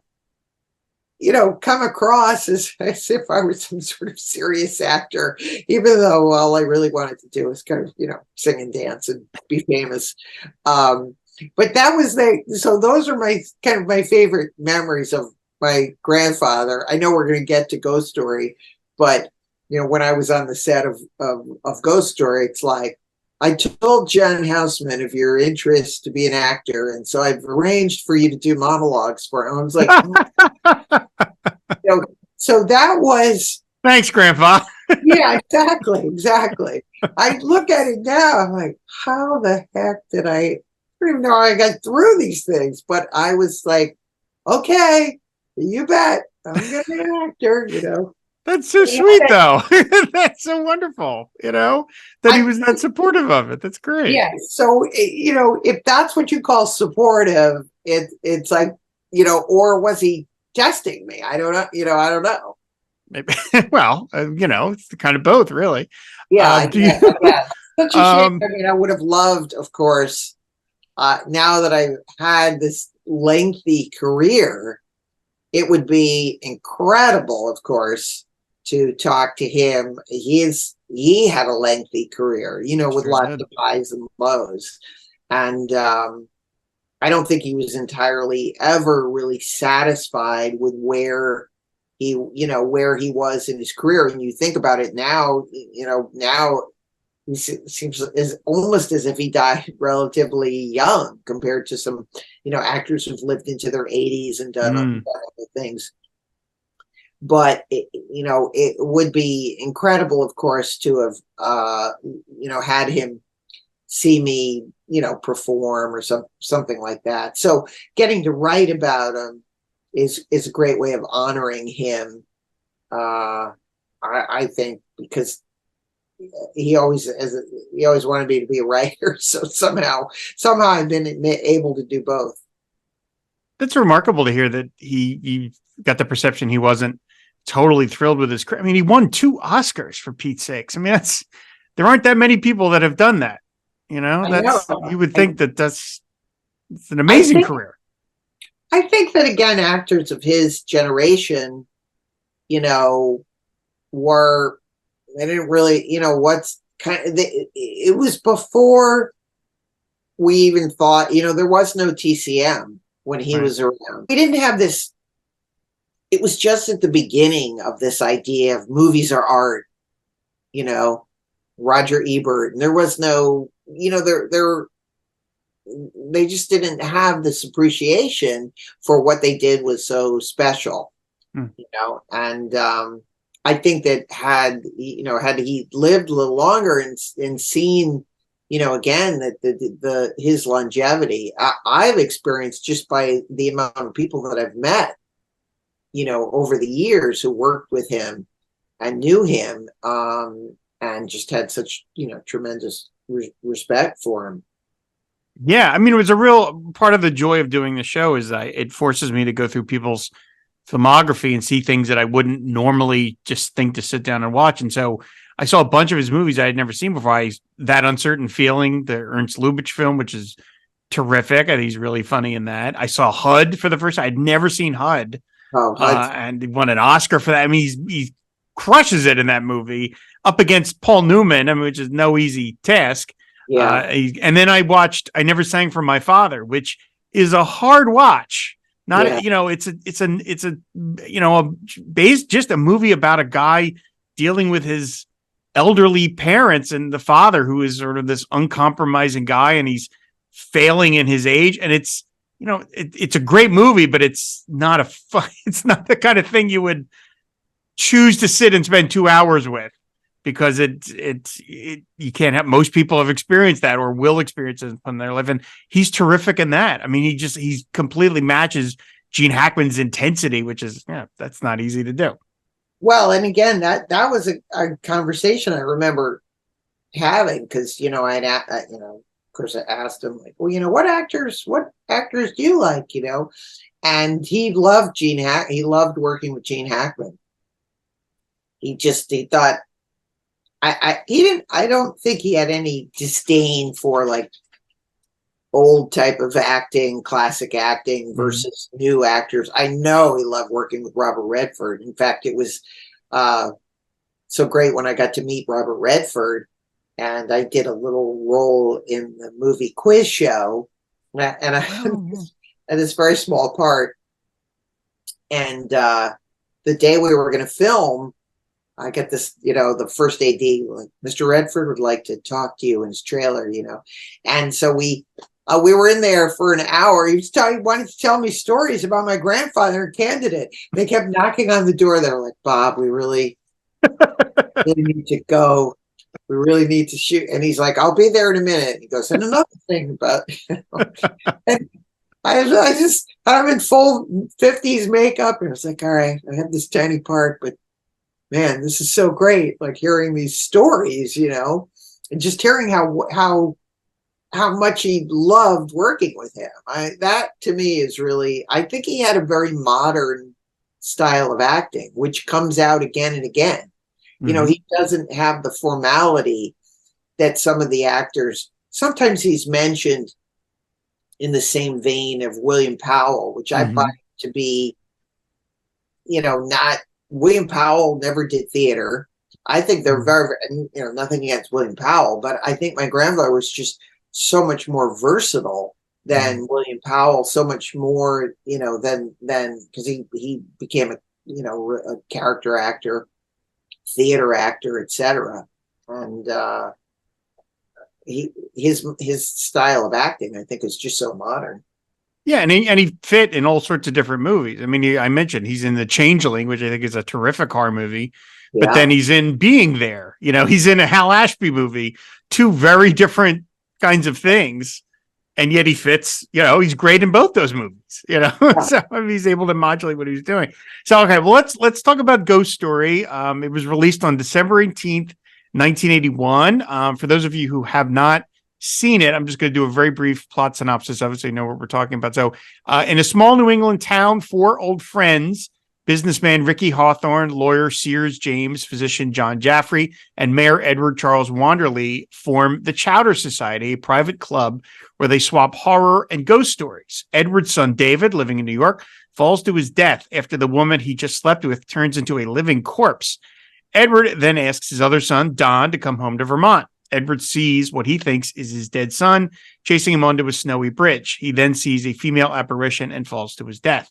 Speaker 2: come across as if I was some sort of serious actor, even though all I really wanted to do was kind of, sing and dance and be famous. But that was so those are my kind of my favorite memories of my grandfather. I know we're going to get to Ghost Story, but when I was on the set of Ghost Story, it's like I told Jen Houseman of your interest to be an actor, and so I've arranged for you to do monologues for him. I was like, so that was
Speaker 1: thanks, Grandpa.
Speaker 2: Yeah, exactly. I look at it now, I'm like, how the heck did I don't even know how I got through these things, but I was like, okay. You bet. I'm going to be an actor,
Speaker 1: That's so sweet, though. That's so wonderful, that he was that supportive of it. That's great.
Speaker 2: Yeah. So, if that's what you call supportive, it's like, or was he testing me? I don't know. I don't know.
Speaker 1: Maybe. Well, it's kind of both, really.
Speaker 2: Yeah. I guess. Such a shame. I mean, I would have loved, of course, now that I've had this lengthy career, it would be incredible, of course, to talk to him. He had a lengthy career, with lots of highs and lows. And I don't think he was entirely ever really satisfied with where he was in his career. And you think about it now, now he seems almost as if he died relatively young compared to some, actors who've lived into their 80s and done other things. But it would be incredible, of course, to have had him see me, perform or something like that. So getting to write about him is a great way of honoring him. I think because he always wanted me to be a writer, so somehow I've been able to do both.
Speaker 1: That's remarkable to hear that he got the perception he wasn't totally thrilled with his career. I mean, he won 2 Oscars, for Pete's sakes. I mean, there aren't that many people that have done that. You would think it's an amazing career.
Speaker 2: I think that, again, actors of his generation, were, they didn't really, what's kind of, it was before we even thought, there was no TCM when he was around. We didn't have this. It was just at the beginning of this idea of movies are art, Roger Ebert. And there was no, they just didn't have this appreciation for what they did was so special, and I think that had he lived a little longer and seen, again, that his longevity, I've experienced just by the amount of people that I've met, over the years who worked with him and knew him, and just had such, tremendous respect for him.
Speaker 1: Yeah. I mean, it was a real part of the joy of doing the show is that it forces me to go through people's filmography and see things that I wouldn't normally just think to sit down and watch. And so I saw a bunch of his movies I had never seen before. That Uncertain Feeling, the Ernst Lubitsch film, which is terrific. I think he's really funny in that. I saw HUD for the first time. I'd never seen HUD.
Speaker 2: Oh,
Speaker 1: and he won an Oscar for that. I mean, he's crushes it in that movie up against Paul Newman, I mean, which is no easy task.
Speaker 2: Yeah.
Speaker 1: And then I watched I Never Sang for My Father, which is a hard watch. Not,
Speaker 2: Yeah.
Speaker 1: it's a based just a movie about a guy dealing with his elderly parents and the father who is sort of this uncompromising guy, and he's failing in his age. And it's, it's a great movie, but it's not it's not the kind of thing you would choose to sit and spend 2 hours with, because you can't have, most people have experienced that or will experience it in their life. And he's terrific in that. I mean, he completely matches Gene Hackman's intensity, which is, that's not easy to do.
Speaker 2: Well, and again, that was a conversation I remember having, because, of course I asked him, like, well, what actors do you like, and he loved he loved working with Gene Hackman. He thought, I don't think he had any disdain for like old type of acting, classic acting versus new actors. I know he loved working with Robert Redford. In fact, it was so great when I got to meet Robert Redford, and I did a little role in the movie Quiz Show, and I had this very small part. And the day we were going to film, I get this, the first AD, like, Mr. Redford would like to talk to you in his trailer, and so we were in there for an hour. He wanted to tell me stories about my grandfather and candidate. They kept knocking on the door. They were like, Bob, we really need to go. We really need to shoot. And he's like, I'll be there in a minute. He goes, and another thing about, and I'm in full 50s makeup. And it's like, all right, I have this tiny part, but man, this is so great. Like hearing these stories, and just hearing how much he loved working with him. That to me is really, I think he had a very modern style of acting, which comes out again and again. He doesn't have the formality that some of the actors, sometimes he's mentioned in the same vein of William Powell, which I find to be, not, William Powell never did theater. I think they're very, nothing against William Powell, but I think my grandfather was just so much more versatile than William Powell, so much more, than because he became a character actor, theater actor, etc. And his style of acting, I think, is just so modern.
Speaker 1: Yeah, and he fit in all sorts of different movies. I mean, I mentioned he's in The Changeling, which I think is a terrific horror movie.
Speaker 2: Yeah.
Speaker 1: But then he's in Being There. He's in a Hal Ashby movie. Two very different kinds of things, and yet he fits. He's great in both those movies. So he's able to modulate what he's doing. So okay, well let's talk about Ghost Story. It was released on December 18th, 1981. For those of you who have not seen it, I'm just going to do a very brief plot synopsis of it so you know what we're talking about. So in a small New England town, four old friends, businessman Ricky Hawthorne, lawyer Sears James, physician John Jaffrey, and Mayor Edward Charles Wanderley form the Chowder Society, a private club where they swap horror and ghost stories. Edward's son David, living in New York, falls to his death after the woman he just slept with turns into a living corpse. Edward then asks his other son, Don, to come home to Vermont. Edward sees what he thinks is his dead son, chasing him onto a snowy bridge. He then sees a female apparition and falls to his death.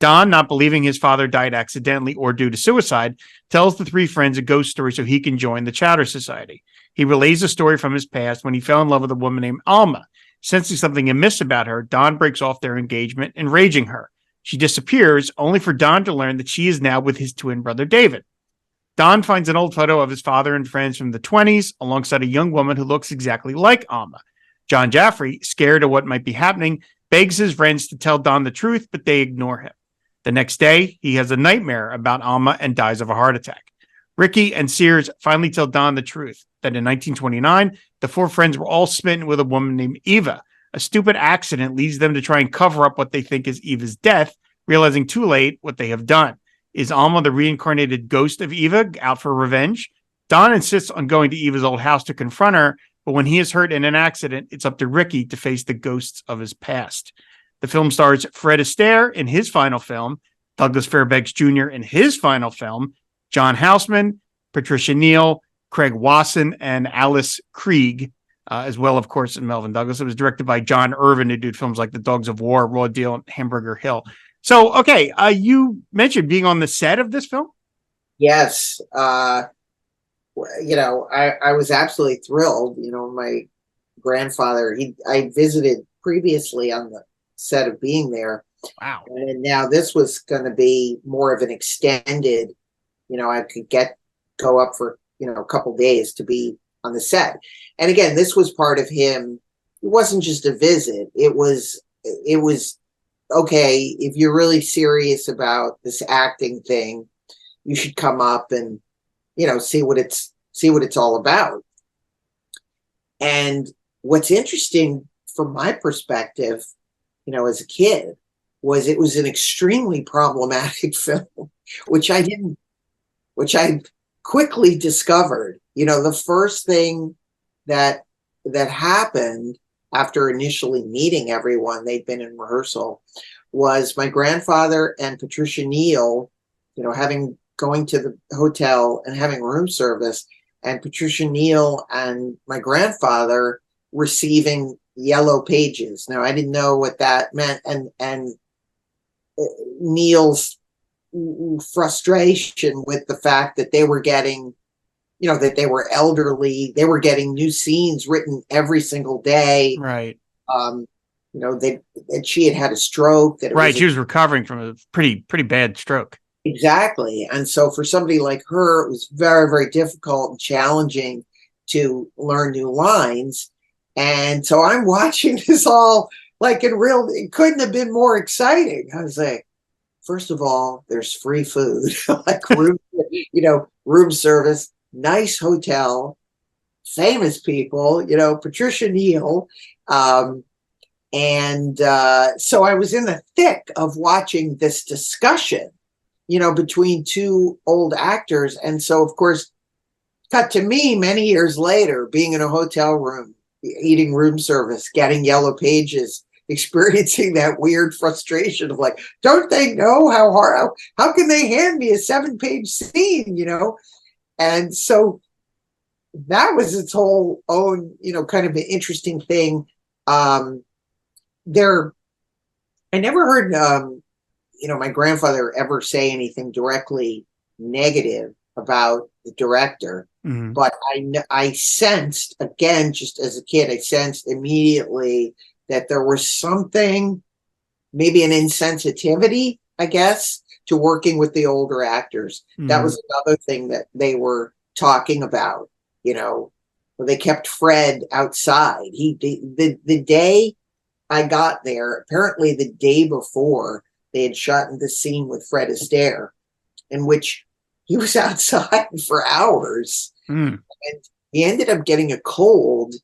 Speaker 1: Don, not believing his father died accidentally or due to suicide, tells the three friends a ghost story so he can join the Chowder Society. He relays a story from his past when he fell in love with a woman named Alma. Sensing something amiss about her, Don breaks off their engagement, enraging her. She disappears, only for Don to learn that she is now with his twin brother David. Don finds an old photo of his father and friends from the 1920s alongside a young woman who looks exactly like Alma. John Jaffrey, scared of what might be happening, begs his friends to tell Don the truth, but they ignore him. The next day, he has a nightmare about Alma and dies of a heart attack. Ricky and Sears finally tell Don the truth, that in 1929, the four friends were all smitten with a woman named Eva. A stupid accident leads them to try and cover up what they think is Eva's death, realizing too late what they have done. Is Alma the reincarnated ghost of Eva, out for revenge? Don insists on going to Eva's old house to confront her, but when he is hurt in an accident, it's up to Ricky to face the ghosts of his past. The film stars Fred Astaire in his final film, Douglas Fairbanks Jr. in his final film, John Houseman, Patricia Neal, Craig Wasson, and Alice Krieg, as well, of course, in Melvyn Douglas. It was directed by John Irvin, who did films like The Dogs of War, Raw Deal, and Hamburger Hill. So, okay, you mentioned being on the set of this film?
Speaker 2: Yes. I was absolutely thrilled. My grandfather, I visited previously on the set of being there.
Speaker 1: Wow.
Speaker 2: And now this was going to be more of an extended, I could go up for, a couple days to be on the set. And again, this was part of him. It wasn't just a visit. It was, okay, if you're really serious about this acting thing, you should come up and, see what it's all about. And what's interesting from my perspective, as a kid, was it was an extremely problematic film, which I quickly discovered. The first thing that happened after initially meeting everyone, they'd been in rehearsal, was my grandfather and Patricia Neal, going to the hotel and having room service, and Patricia Neal and my grandfather receiving yellow pages. Now, I didn't know what that meant, and Neal's frustration with the fact that they were getting, that they were elderly, they were getting new scenes written every single day.
Speaker 1: Right.
Speaker 2: That she had a stroke.
Speaker 1: She was recovering from a pretty bad stroke.
Speaker 2: Exactly. And so for somebody like her, it was very, very difficult and challenging to learn new lines. And so I'm watching this all like it couldn't have been more exciting. I was like, first of all, there's free food, like room service, nice hotel, famous people, Patricia Neal. And so I was in the thick of watching this discussion, between two old actors. And so, of course, cut to me many years later, being in a hotel room, eating room service, getting yellow pages, experiencing that weird frustration of like, don't they know how can they hand me a 7-page scene, And so that was its whole own, kind of an interesting thing. I never heard, my grandfather ever say anything directly negative about the director. Mm-hmm. But I sensed, again, just as a kid, I sensed immediately that there was something, maybe an insensitivity, I guess, to working with the older actors. Mm-hmm. That was another thing that they were talking about, they kept Fred outside. The day I got there, apparently the day before, they had shot the scene with Fred Astaire, in which he was outside for hours. And he ended up getting a cold,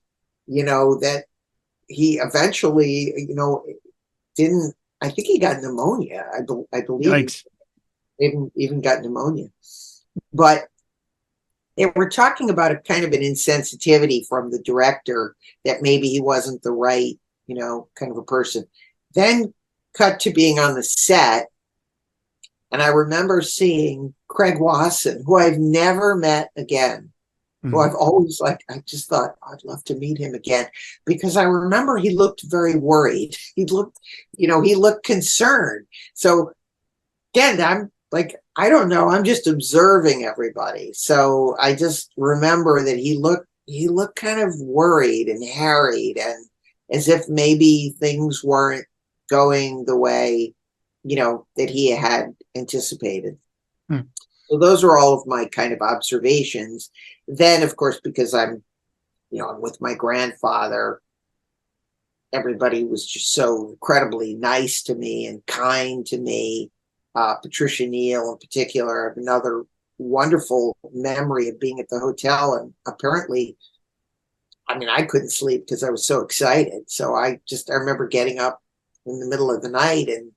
Speaker 2: that he eventually, didn't, I think he got pneumonia. I believe even got pneumonia. But they were talking about a kind of an insensitivity from the director that maybe he wasn't the right, kind of a person. Then cut to being on the set. And I remember seeing Craig Wasson, who I've never met again, who I've always I just thought I'd love to meet him again, because I remember he looked very worried. He looked concerned. So again, I'm like, I don't know, I'm just observing everybody. So I just remember that he looked kind of worried and harried, and as if maybe things weren't going the way, that he had anticipated. So those are all of my kind of observations. Then, of course, because I'm with my grandfather, everybody was just so incredibly nice to me and kind to me. Patricia Neal in particular, I have another wonderful memory of being at the hotel, and apparently, I couldn't sleep because I was so excited. So I remember getting up in the middle of the night, and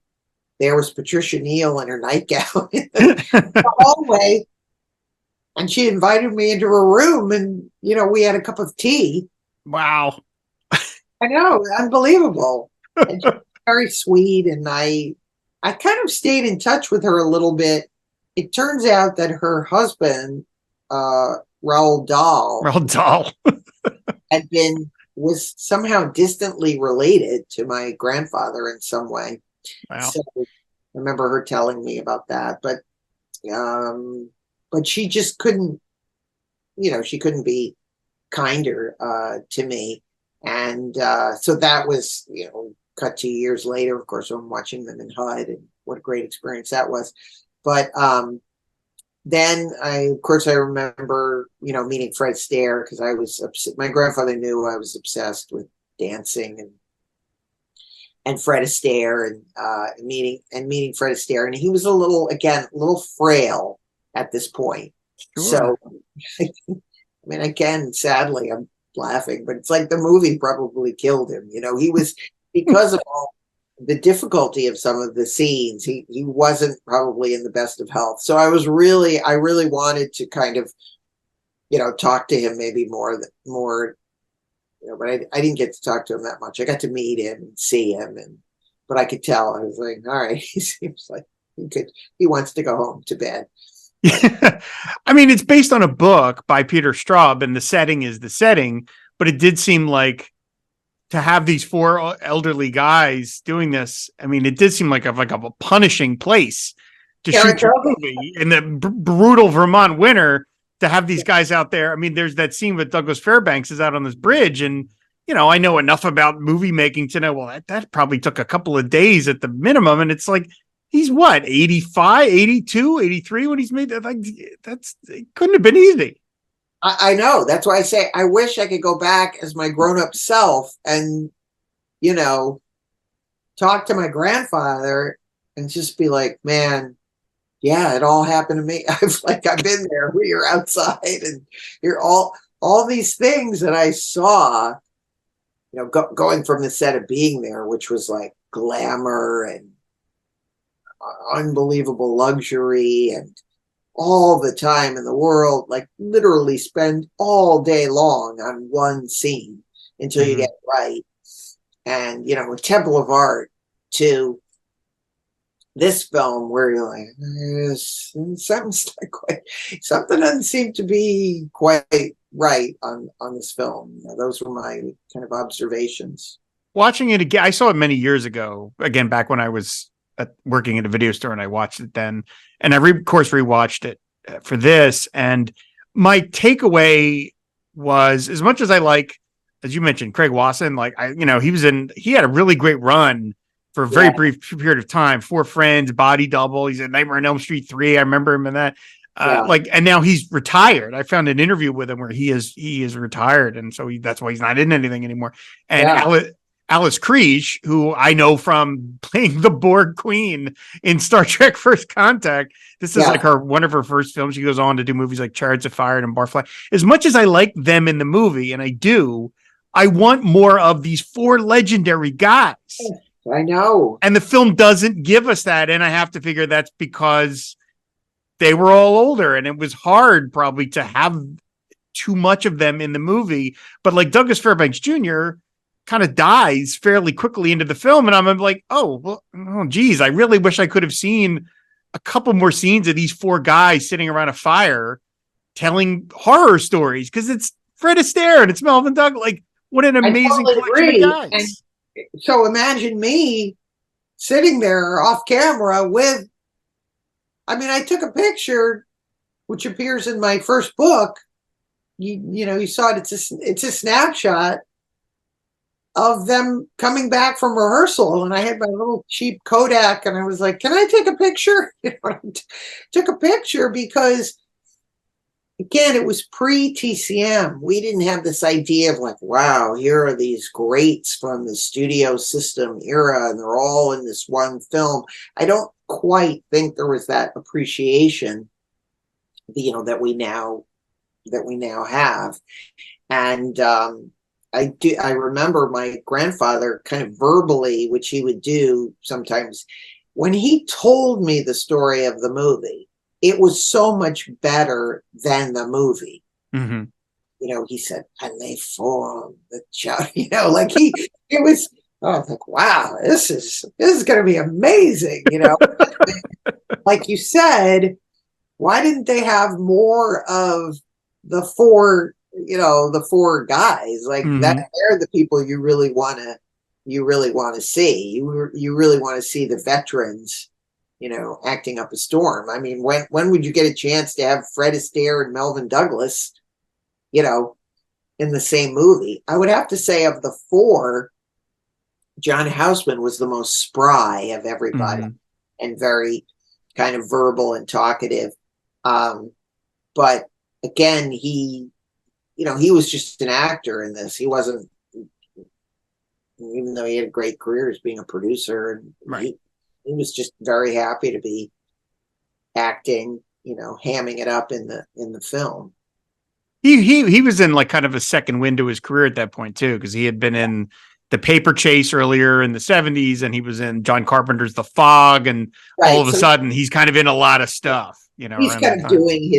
Speaker 2: there was Patricia Neal in her nightgown in the hallway, and she invited me into her room, and we had a cup of tea.
Speaker 1: Wow.
Speaker 2: I know, unbelievable. And she was very sweet, and I kind of stayed in touch with her a little bit it turns out that her husband, Raoul Dahl,
Speaker 1: Well, doll.
Speaker 2: was somehow distantly related to my grandfather in some way.
Speaker 1: Wow.
Speaker 2: So I remember her telling me about that, but she just couldn't, she couldn't be kinder to me. And so that was, cut 2 years later, of course, I'm watching them in HUD, and what a great experience that was. But then of course, I remember, meeting Fred Astaire, because I was my grandfather knew I was obsessed with dancing, and Fred Astaire, and meeting Fred Astaire, and he was a little frail at this point.
Speaker 1: Sure.
Speaker 2: So, I mean, again, sadly, I'm laughing, but it's like the movie probably killed him. He was, because of all the difficulty of some of the scenes, he wasn't probably in the best of health. So I really wanted to kind of, talk to him maybe more, but I didn't get to talk to him that much. I got to meet him and see him, but I could tell, I was like, all right, he seems like he wants to go home to bed.
Speaker 1: I mean, it's based on a book by Peter Straub, and the setting is the setting, but it did seem like, to have these four elderly guys doing this, I mean, it did seem like a punishing place to shoot your movie in the brutal Vermont winter, to have these guys out there. I mean, there's that scene with Douglas Fairbanks is out on this bridge, and I know enough about movie making to know, well, that probably took a couple of days at the minimum, and it's like, he's what, 85, 82, 83 when he's made that? Like, it couldn't have been easy.
Speaker 2: I know. That's why I say I wish I could go back as my grown-up self and, talk to my grandfather and just be like, man, yeah, it all happened to me. I've been there. We were outside, and you're all these things that I saw, going from the set of being there, which was like glamour and unbelievable luxury and all the time in the world, like literally spend all day long on one scene until you get it right. And, a Temple of Art to this film where you're like, something doesn't seem to be quite right on this film. Those were my kind of observations.
Speaker 1: Watching it again, I saw it many years ago, again, back when I was working at a video store, and I watched it then, and I rewatched it for this. And my takeaway was, as much as I like, as you mentioned, Craig Wasson, like he had a really great run for a very brief period of time. Four Friends, Body Double. He's in Nightmare on Elm Street 3. I remember him in that. And now he's retired. I found an interview with him where he is retired, and so that's why he's not in anything anymore. And Alice Krige, who I know from playing the Borg Queen in Star Trek First Contact. This is like one of her first films. She goes on to do movies like Chariots of Fire and Barfly. As much as I like them in the movie, and I want more of these four legendary guys.
Speaker 2: I know.
Speaker 1: And the film doesn't give us that. And I have to figure that's because they were all older, and it was hard probably to have too much of them in the movie. But like Douglas Fairbanks Jr. kind of dies fairly quickly into the film, and I'm like, geez, I really wish I could have seen a couple more scenes of these four guys sitting around a fire telling horror stories, because it's Fred Astaire and it's Melvyn Douglas. Like, what an amazing collection of guys.
Speaker 2: And so imagine me sitting there off camera with, I took a picture, which appears in my first book. You saw it. It's a snapshot of them coming back from rehearsal, and I had my little cheap Kodak, and I was like, can I take a picture? Took a picture because, again, it was pre-TCM. We didn't have this idea of like, wow, here are these greats from the studio system era, and they're all in this one film. I don't quite think there was that appreciation, that we now have. And I remember my grandfather kind of verbally, which he would do sometimes, when he told me the story of the movie, it was so much better than the movie.
Speaker 1: Mm-hmm.
Speaker 2: He said, and they formed the child, it was, I was like, wow, this is going to be amazing. Like you said, why didn't they have more of the four, the four guys? Like that, they're the people you really want to see. You really want to see the veterans, acting up a storm. I mean, when would you get a chance to have Fred Astaire and Melvyn Douglas, in the same movie? I would have to say of the four, John Houseman was the most spry of everybody and very kind of verbal and talkative. But again, he was just an actor in this. He wasn't, even though he had a great career as being a producer, and he was just very happy to be acting, hamming it up in the film.
Speaker 1: He was in like kind of a second wind to his career at that point too, because he had been in The Paper Chase earlier in the 70s, and he was in John Carpenter's The Fog, and all of a sudden he's kind of in a lot of stuff.
Speaker 2: He's kind of doing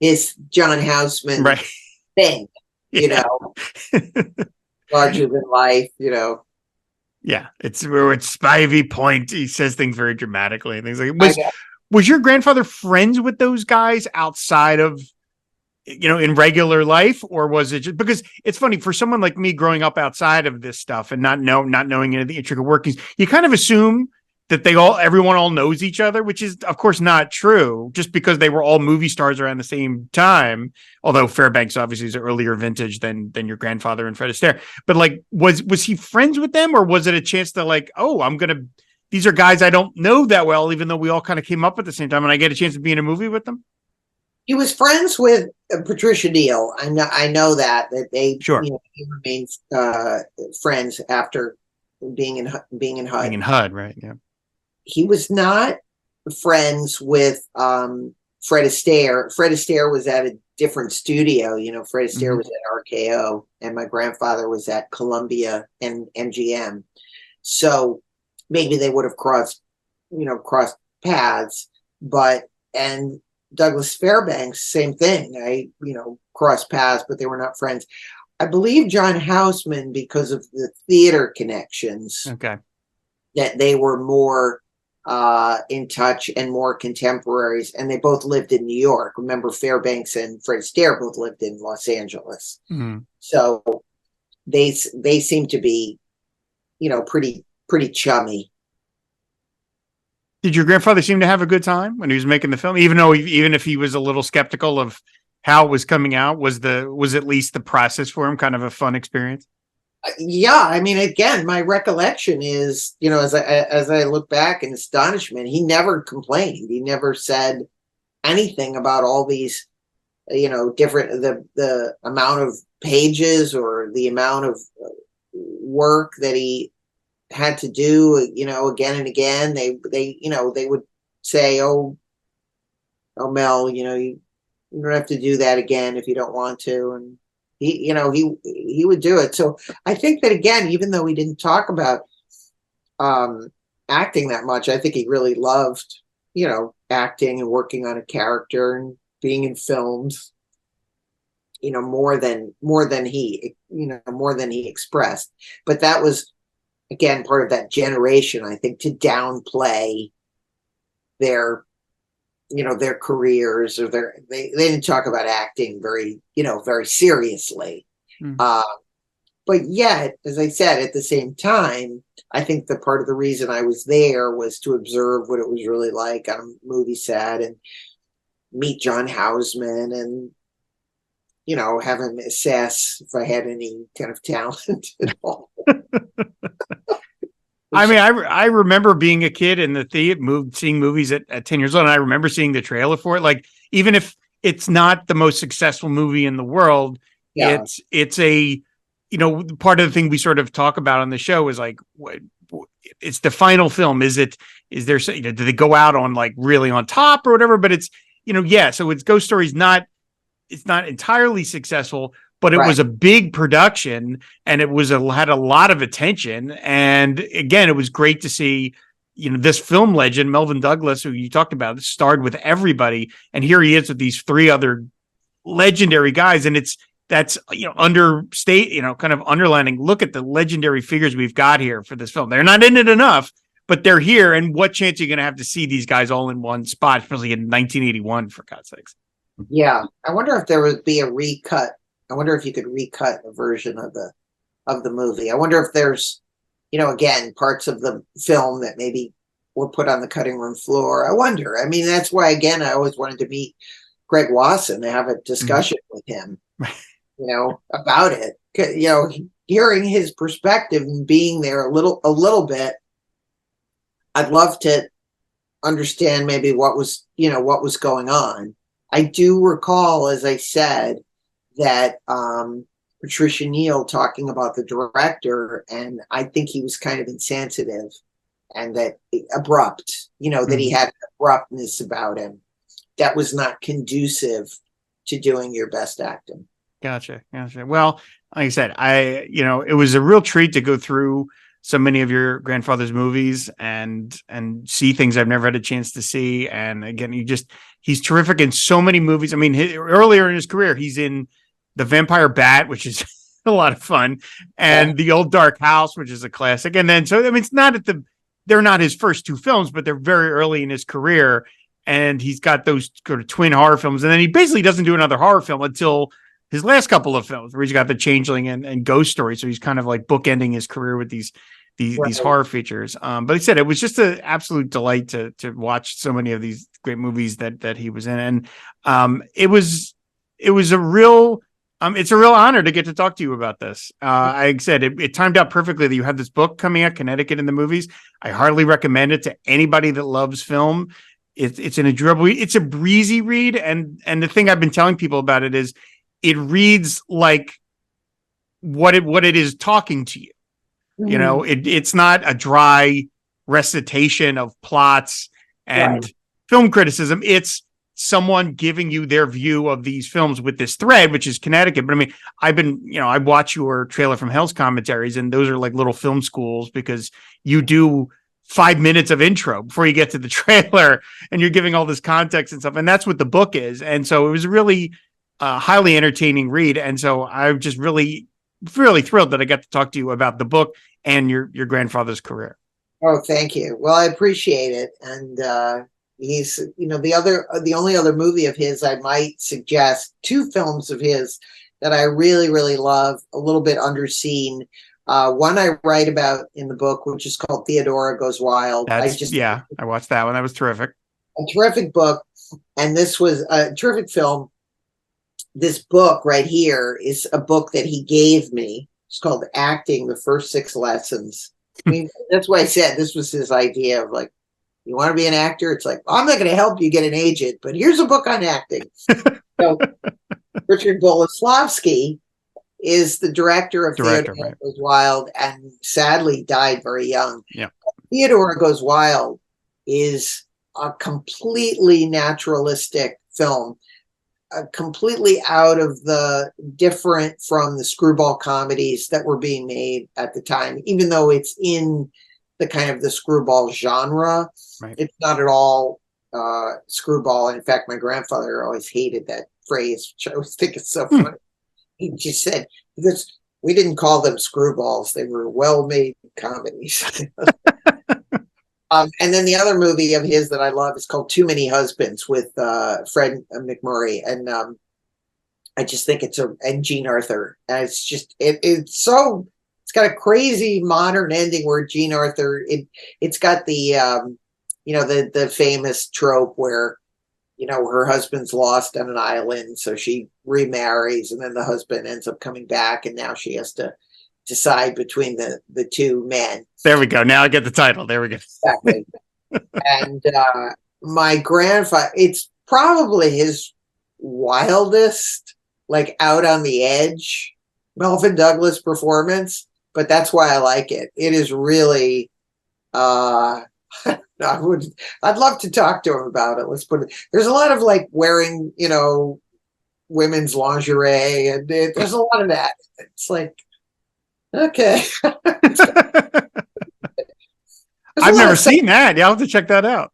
Speaker 2: his John Houseman thing, larger than life,
Speaker 1: Yeah, it's Spivey Point. He says things very dramatically and things like. Was your grandfather friends with those guys outside of, in regular life, or was it just because it's funny for someone like me growing up outside of this stuff and not knowing any of the intricate workings, you kind of assume that everyone all knows each other, which is of course not true, just because they were all movie stars around the same time. Although Fairbanks obviously is an earlier vintage than your grandfather and Fred Astaire. But like, was he friends with them, or was it a chance to like, oh, these are guys I don't know that well, even though we all kind of came up at the same time, and I get a chance to be in a movie with them?
Speaker 2: He was friends with Patricia Neal. I know that they remained friends after being in HUD.
Speaker 1: Being in HUD, right? Yeah.
Speaker 2: He was not friends with Fred Astaire. Fred Astaire was at a different studio. Fred Astaire was at RKO, and my grandfather was at Columbia and MGM. So maybe they would have crossed paths. And Douglas Fairbanks, same thing. I crossed paths, but they were not friends. I believe John Houseman, because of the theater connections, that they were more in touch and more contemporaries, and they both lived in New York. Remember, Fairbanks and Fred Astaire both lived in Los Angeles. So they seem to be, pretty chummy.
Speaker 1: Did your grandfather seem to have a good time when he was making the film, even if he was a little skeptical of how it was coming out? Was at least the process for him kind of a fun experience?
Speaker 2: Yeah, I mean, again, my recollection is, as I look back in astonishment, he never complained. He never said anything about all these, different the amount of pages or the amount of work that he had to do, again and again. They would say, oh Mel, you don't have to do that again if you don't want to. And he would do it. So I think that, again, even though we didn't talk about acting that much, I think he really loved, acting and working on a character and being in films, more than he expressed. But that was, again, part of that generation, I think, to downplay their careers, or they didn't talk about acting very seriously. But yet, as I said, at the same time, I think that part of the reason I was there was to observe what it was really like on a movie set and meet John Houseman and, have him assess if I had any kind of talent at all.
Speaker 1: I mean, I remember being a kid in the theater, seeing movies at 10 years old, and I remember seeing the trailer for it. Like, even if it's not the most successful movie in the world, it's a, part of the thing we sort of talk about on the show is like, it's the final film. Is there, do they go out on like really on top or whatever? But it's, so it's Ghost Story's it's not entirely successful, but it was a big production, and it had a lot of attention. And again, it was great to see, this film legend, Melvyn Douglas, who you talked about, starred with everybody. And here he is with these three other legendary guys. And that's understate, kind of underlining, look at the legendary figures we've got here for this film. They're not in it enough, but they're here. And what chance are you going to have to see these guys all in one spot, especially in 1981, for God's sakes?
Speaker 2: Yeah. I wonder if there would be a recut. I wonder if you could recut a version of the movie. I wonder if there's, again, parts of the film that maybe were put on the cutting room floor. I wonder. I mean, that's why, again, I always wanted to meet Greg Wasson to have a discussion with him, about it. Hearing his perspective and being there a little bit, I'd love to understand maybe what was going on. I do recall, as I said, that Patricia Neal talking about the director, and I think he was kind of insensitive and that abrupt, that he had an abruptness about him that was not conducive to doing your best acting.
Speaker 1: Gotcha. Well, like I said, it was a real treat to go through so many of your grandfather's movies and see things I've never had a chance to see. And again, he's terrific in so many movies. I mean, earlier in his career, he's in The Vampire Bat, which is a lot of fun, and The Old Dark House, which is a classic. And then, it's not they're not his first two films, but they're very early in his career. And he's got those sort of twin horror films. And then he basically doesn't do another horror film until his last couple of films, where he's got The Changeling and Ghost Story. So he's kind of like bookending his career with these horror features. But he said it was just an absolute delight to watch so many of these great movies that he was in. And it was a real it's a real honor to get to talk to you about this. I said it timed out perfectly that you have this book coming out, Connecticut in the Movies. I heartily recommend it to anybody that loves film. It's an enjoyable, it's a breezy read. And the thing I've been telling people about it is it reads like what it is talking to you. It's not a dry recitation of plots and film criticism. It's someone giving you their view of these films with this thread, which is Connecticut. But I mean, I watch your Trailer from Hell's commentaries, and those are like little film schools because you do 5 minutes of intro before you get to the trailer, and you're giving all this context and stuff. And that's what the book is. And so it was really highly entertaining read. And so I'm just really, really thrilled that I got to talk to you about the book and your grandfather's career.
Speaker 2: Oh, thank you. Well, I appreciate it. And he's, the only other movie of his I might suggest, two films of his that I really, really love, a little bit underseen. One I write about in the book, which is called Theodora Goes Wild. I watched that one. That was terrific. A terrific book. And this was a terrific film. This book right here is a book that he gave me. It's called Acting, the First 6 Lessons. I mean, that's why I said this was his idea of like, you want to be an actor? It's like, I'm not going to help you get an agent, but here's a book on acting. So Richard Boleslavsky is the director of Theodora Goes Wild, and sadly died very young.
Speaker 1: Yeah.
Speaker 2: Theodora Goes Wild is a completely naturalistic film, completely out of different from the screwball comedies that were being made at the time, even though it's in the kind of the screwball genre. Right. It's not at all screwball. In fact, my grandfather always hated that phrase, which I always think is so funny. He just said, because we didn't call them screwballs, they were well-made comedies. And then the other movie of his that I love is called Too Many Husbands with Fred McMurray, and I just think and Jean Arthur, and it's just it's got a crazy modern ending where Jean Arthur it's got the the famous trope where her husband's lost on an island, so she remarries, and then the husband ends up coming back, and now she has to decide between the two men.
Speaker 1: There we go. Now I get the title. There we go.
Speaker 2: Exactly. And my grandfather, it's probably his wildest, like out on the edge, Melvyn Douglas performance, but that's why I like it. It is really, I'd love to talk to him about it. Let's put it, there's a lot of like wearing, women's lingerie, and there's a lot of that. It's like, okay.
Speaker 1: I've never seen that. Yeah, I'll have to check that out.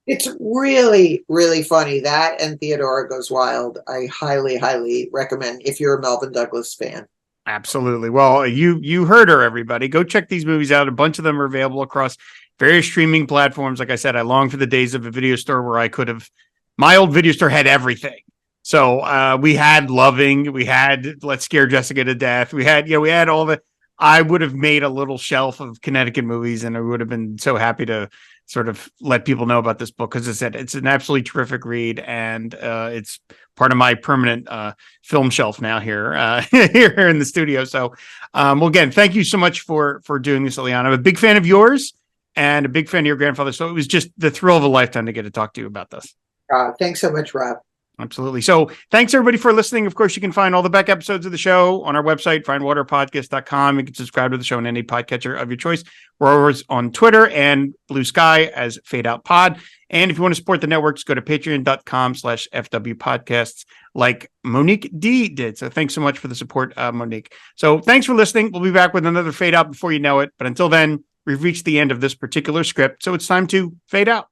Speaker 2: It's really, really funny. That and Theodora Goes Wild, I highly, highly recommend if you're a Melvyn Douglas fan.
Speaker 1: Absolutely. Well, you heard her, everybody. Go check these movies out. A bunch of them are available across various streaming platforms. Like I said, I long for the days of a video store where I could have, my old video store had everything. So we had Loving, we had Let's Scare Jessica to Death. We had all the, I would have made a little shelf of Connecticut movies, and I would have been so happy to sort of let people know about this book, because I said it's an absolutely terrific read, and it's part of my permanent film shelf now here here in the studio. So, well, again, thank you so much for doing this, Illeana. I'm a big fan of yours and a big fan of your grandfather. So it was just the thrill of a lifetime to get to talk to you about this.
Speaker 2: Thanks so much, Rob.
Speaker 1: Absolutely. So thanks everybody for listening. Of course, you can find all the back episodes of the show on our website, fireandwaterpodcast.com. You can subscribe to the show in any podcatcher of your choice. We're always on Twitter and Blue Sky as Fade Out Pod. And if you want to support the networks, go to patreon.com/FW podcasts like Monique D did. So thanks so much for the support, Monique. So thanks for listening. We'll be back with another Fade Out before you know it. But until then, we've reached the end of this particular script. So it's time to fade out.